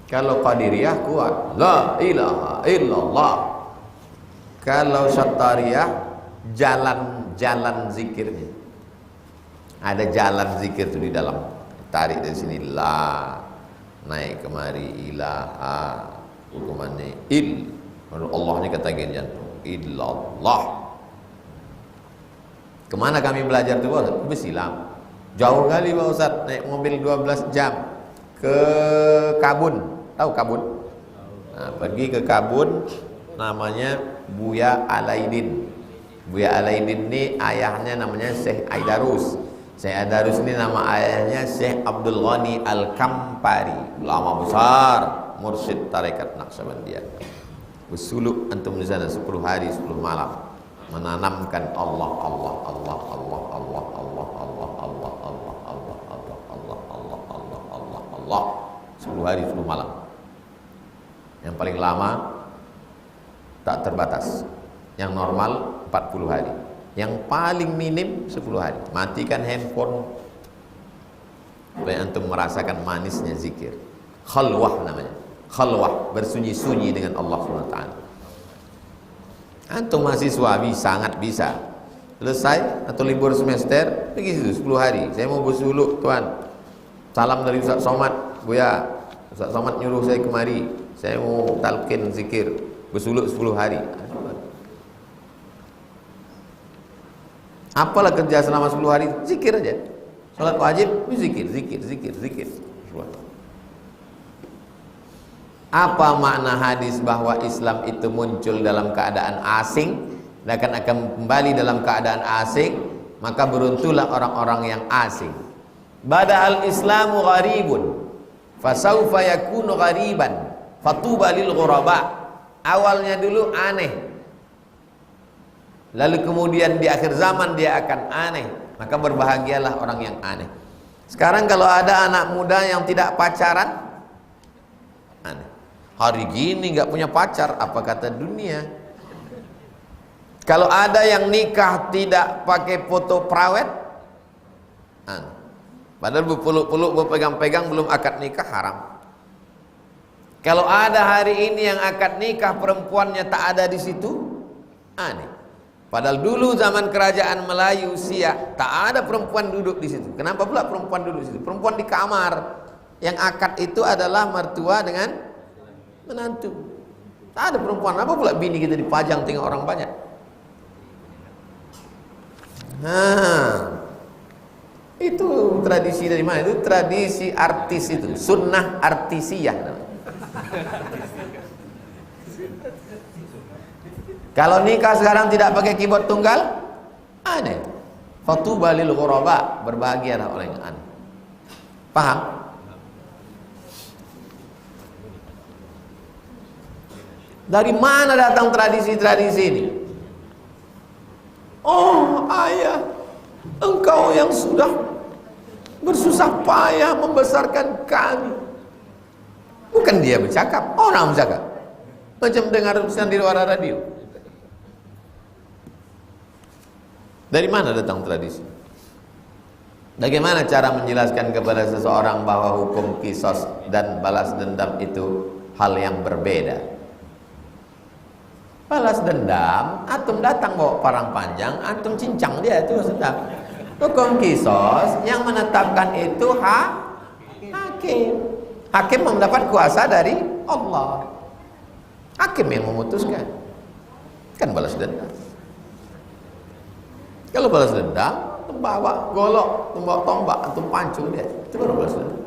Kalau Qadiriyah kuat, la ilaha illallah. Kalau Syattariyah jalan-jalan zikirnya. Ada jalan zikir itu di dalam. Tarik dari sini la, naik kemari ilaha, hukumannya il. Allahnya kata jantung, illallah. Kemana kami belajar itu Pak? Besilam. Jauh kali Pak Ustaz, naik mobil 12 jam ke Kabun. Tahu Kabun? Nah, pergi ke Kabun, namanya Buya Alaidin. Buya Alaidin ini ayahnya namanya Syekh Aidarus. Syekh Aidarus ini nama ayahnya Syekh Abdul Ghani Al-Kampari, ulama besar, mursyid tarekat Naqsyabandiyah. Bersuluk antum di sana 10 hari 10 malam, menanamkan Allah Allah Allah Allah Allah Allah Allah Allah Allah Allah Allah Allah Allah Allah Allah Allah 10 hari 10 malam. Yang paling lama tak terbatas, yang normal 40 hari, yang paling minim 10 hari. Matikan handphone supaya antum merasakan manisnya zikir. Khalwah namanya. khalwah, bersunyi-sunyi dengan Allah SWT. Antum mahasiswa sangat bisa. Selesai atau libur semester, pergi situ 10 hari. Saya mau bersuluk, Tuan. Salam dari Ustaz Somad, Buya. Ustaz Somad nyuruh saya kemari. Saya mau talqin zikir, bersuluk 10 hari. Apalah kerja selama 10 hari? Zikir aja. Salat wajib, zikir. Apa makna hadis bahwa Islam itu muncul dalam keadaan asing dan akan kembali dalam keadaan asing? Maka beruntunglah orang-orang yang asing. Bada'al Islamu gharibun fasawfa yakunu ghariban fatuba lil ghuraba. Awalnya dulu aneh, lalu kemudian di akhir zaman dia akan aneh, maka berbahagialah orang yang aneh. Sekarang kalau ada anak muda yang tidak pacaran, aneh. Hari gini nggak punya pacar, apa kata dunia? Kalau ada yang nikah tidak pakai foto prawet, aneh. Padahal berpeluk-peluk, berpegang-pegang, belum akad nikah, haram. Kalau ada hari ini yang akad nikah perempuannya tak ada di situ, aneh. Padahal dulu zaman kerajaan Melayu Siak tak ada perempuan duduk di situ. Kenapa pula perempuan duduk di situ? Perempuan di kamar. Yang akad itu adalah mertua dengan menantu. Tak ada perempuan. Apa pula bini kita dipajang tengok orang banyak? Itu tradisi dari mana? Itu tradisi artis itu, sunnah artisiyah. Kalau nikah sekarang tidak pakai keyboard tunggal, aneh. Fatuba lil ghuraba, berbahagialah orang yang aneh. Paham? Dari mana datang tradisi-tradisi ini? Oh ayah, engkau yang sudah bersusah payah membesarkan kami. Bukan dia bercakap, orang bercakap. Macam dengar urusan di luar radio. Dari mana datang tradisi? Bagaimana cara menjelaskan kepada seseorang bahwa hukum qisas dan balas dendam itu hal yang berbeda? Balas dendam, antum datang bawa parang panjang, antum cincang dia, itu sedap. Hukum qisas yang menetapkan itu hakim. Hakim mendapat kuasa dari Allah. Hakim yang memutuskan. Kan balas dendam. Kalau balas dendam, bawa golok, bawa tombak, antum pancung dia. Itu baru balas dendam.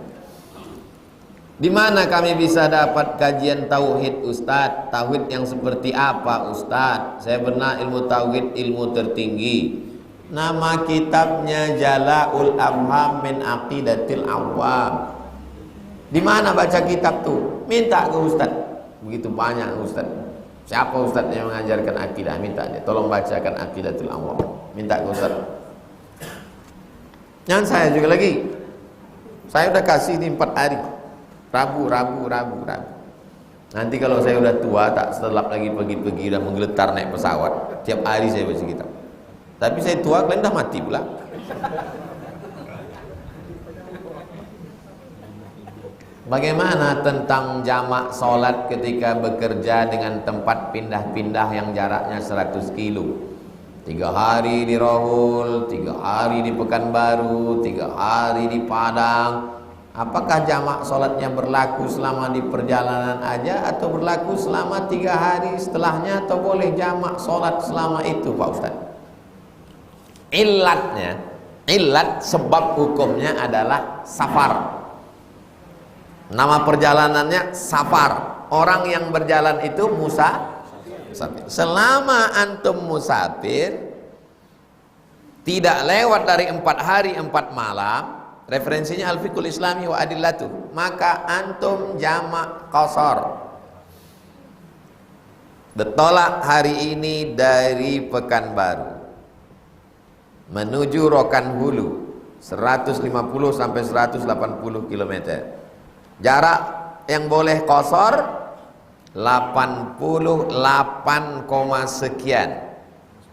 Di mana kami bisa dapat kajian tauhid, Ustadz? Tauhid yang seperti apa, Ustadz? Saya benar ilmu tauhid, ilmu tertinggi. Nama kitabnya Jala'ul Afham min Aqidatil Awam. Di mana baca kitab tuh? Minta ke Ustadz. Begitu banyak Ustadz. Siapa Ustadz yang mengajarkan akidah? Minta dia. Tolong bacakan Aqidatul Awam. Minta ke Ustadz. Jangan saya juga lagi. Saya udah kasih ini 4 hari. Rabu. Nanti kalau saya udah tua, tak setelap lagi pergi-pergi, udah menggeletar naik pesawat. Tiap hari saya baca kitab. Tapi saya tua, kalian udah mati pula. Bagaimana tentang jamak sholat ketika bekerja dengan tempat pindah-pindah yang jaraknya 100 kilo? 3 hari di Rohul, 3 hari di Pekanbaru, 3 hari di Padang. Apakah jamak sholatnya berlaku selama di perjalanan aja atau berlaku selama 3 hari setelahnya, atau boleh jamak sholat selama itu, Pak Ustaz? Ilat sebab hukumnya adalah safar. Nama perjalanannya safar. Orang yang berjalan itu musafir. Selama antum musafir tidak lewat dari 4 hari 4 malam, referensinya Al-Fiqhul Islami wa Adillatuh, maka antum jamak qasar. Bertolak hari ini dari Pekanbaru menuju Rokan Hulu 150 sampai 180 km. Jarak yang boleh qasar 88, sekian.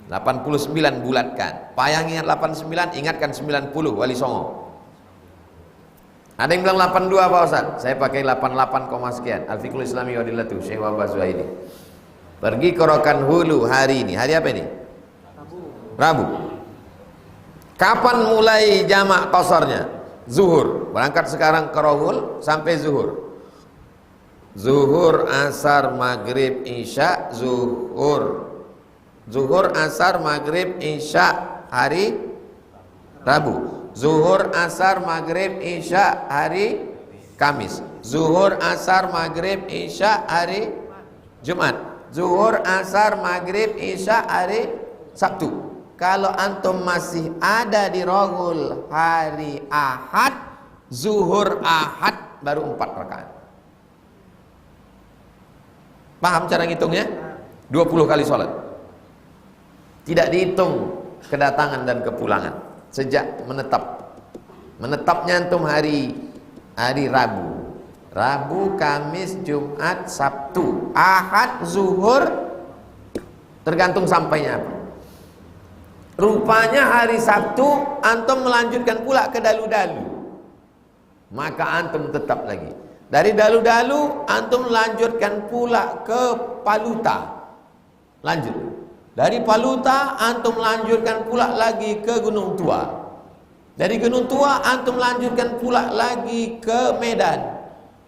89 bulatkan. Payang ingat 89, ingatkan 90 Wali Songo. Ada yang bilang 82 Pak Ustaz. Saya pakai 88, sekian. Al-Fiqhul Islami wa Adillatuh Syekh Wahbah Zuhaili. Pergi ke Rokan Hulu hari ini. Hari apa ini? Rabu. Kapan mulai jamak qasornya? Zuhur. Berangkat sekarang ke Rohul sampai zuhur. Zuhur, asar, maghrib, isya, zuhur. Zuhur, asar, maghrib, isya hari Rabu. Zuhur, asar, maghrib, isya hari Kamis. Zuhur, asar, maghrib, isya hari Jumat. Zuhur, asar, maghrib, isya hari Sabtu. Kalau antum masih ada di Rohul hari Ahad, zuhur Ahad baru 4 rakaat. Paham cara ngitungnya? 20 kali sholat. Tidak dihitung kedatangan dan kepulangan. Sejak menetapnya antum hari Rabu, Kamis, Jumat, Sabtu, Ahad, zuhur, tergantung sampainya apa. Rupanya hari Sabtu antum melanjutkan pula ke Dalu-Dalu, maka antum tetap lagi. Dari Dalu-Dalu antum melanjutkan pula ke Paluta, lanjut. Dari Paluta antum lanjutkan pula lagi ke Gunung Tua. Dari Gunung Tua antum lanjutkan pula lagi ke Medan.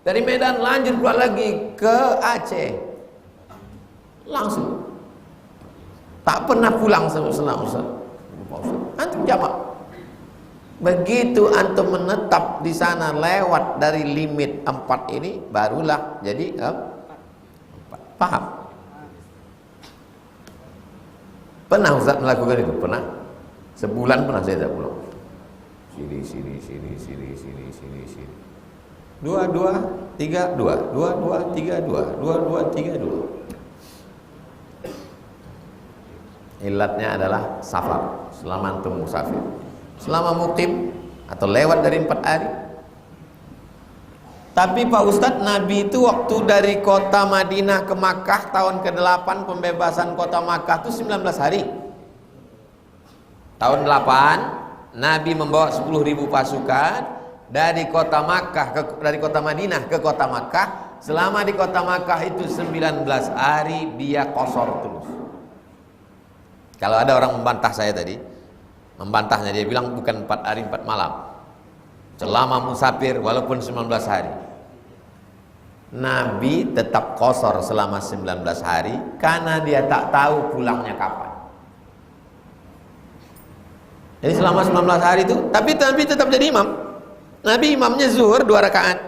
Dari Medan lanjut pula lagi ke Aceh. Langsung. Tak pernah pulang selang antum jamak. Begitu antum menetap di sana lewat dari limit 4 ini, barulah jadi 4. Paham? Pernah Ustaz melakukan itu? Pernah. Sebulan pernah saya tak pulang. Sini. 2, 2, 3, 2. 2, 2, 3, 2. 2, 2, 3, 2. Ilatnya adalah safar. Selama antum musafir. Selama mukim atau lewat dari 4 hari. Tapi Pak Ustadz, Nabi itu waktu dari kota Madinah ke Makkah tahun ke-8 pembebasan kota Makkah itu 19 hari. Tahun 8 Nabi membawa 10.000 pasukan dari kota Madinah ke kota Makkah. Selama di kota Makkah itu 19 hari dia qashar terus. Kalau ada orang membantah saya tadi, membantahnya, dia bilang bukan 4 hari 4 malam. Selama musafir walaupun 19 hari. Nabi tetap qashar selama 19 hari karena dia tak tahu pulangnya kapan. Jadi selama 19 hari itu, tapi Nabi tetap jadi imam. Nabi imamnya zuhur 2 rakaat.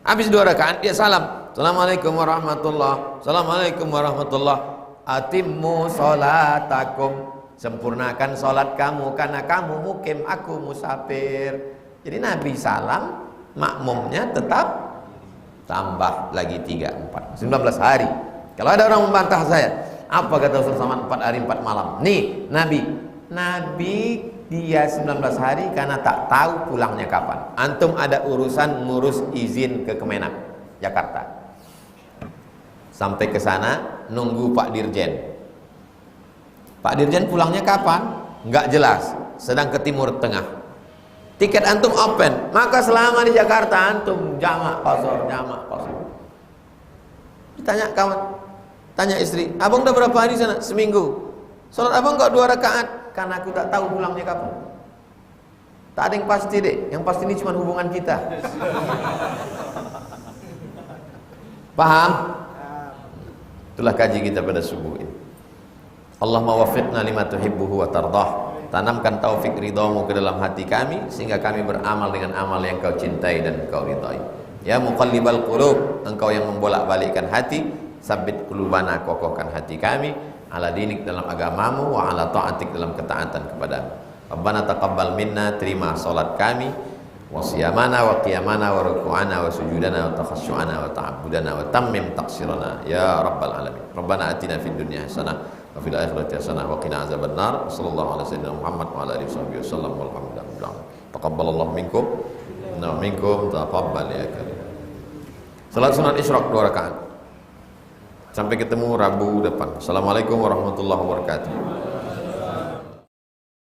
Habis 2 rakaat dia salam. Assalamualaikum warahmatullahi. Assalamualaikum warahmatullahi. Atimmu sholatakum. Sempurnakan sholat kamu karena kamu mukim, aku musafir. Jadi Nabi salam, makmumnya tetap tambah lagi 3, 4, 19 hari. Kalau ada orang membantah saya, apa kata Rasul sama 4 hari 4 malam? Nih, Nabi dia 19 hari karena tak tahu pulangnya kapan. Antum ada urusan ngurus izin ke Kemenak Jakarta. Sampai ke sana nunggu Pak Dirjen. Pak Dirjen pulangnya kapan? Enggak jelas, sedang ke Timur Tengah. Tiket antum open, maka selama di Jakarta antum jamak qashar. Ditanya kawan, tanya istri, abang udah berapa hari sana? Seminggu. Sholat abang kok 2 rakaat? Karena aku tak tahu pulangnya kapan. Tak ada yang pasti deh, yang pasti ini cuma hubungan kita. Paham? Itulah kaji kita pada subuh ini. Allahumma waffiqna lima tuhibbuhu wa tardah. Tanamkan taufik ridhamu ke dalam hati kami sehingga kami beramal dengan amal yang kau cintai dan kau ridhai. Ya muqallibal qulub, engkau yang membolak-balikkan hati, sabbit qulubana, kokohkan hati kami ala dinik dalam agamamu wa ala ta'atik dalam ketaatan kepadamu. Rabbana taqabbal minna, terima salat kami, wa siyamana wa qiyamana wa ruku'ana wa sujudana wa takhasyu'ana wa ta'abbudana wa tammim taqsirana ya rabbal alamin. Rabbana atina fid dunya hasanah wa fil akhirati hasanah wa qina azabannar. Sallallahu alaihi wasallam Muhammad wa ala alihi wasallam walhamdulillah. Taqabbalallahu minkum wa minkum taqabbal ya karim. Salat sunat isyraq 2 rakaat. Sampai ketemu Rabu depan. Assalamualaikum warahmatullahi wabarakatuh.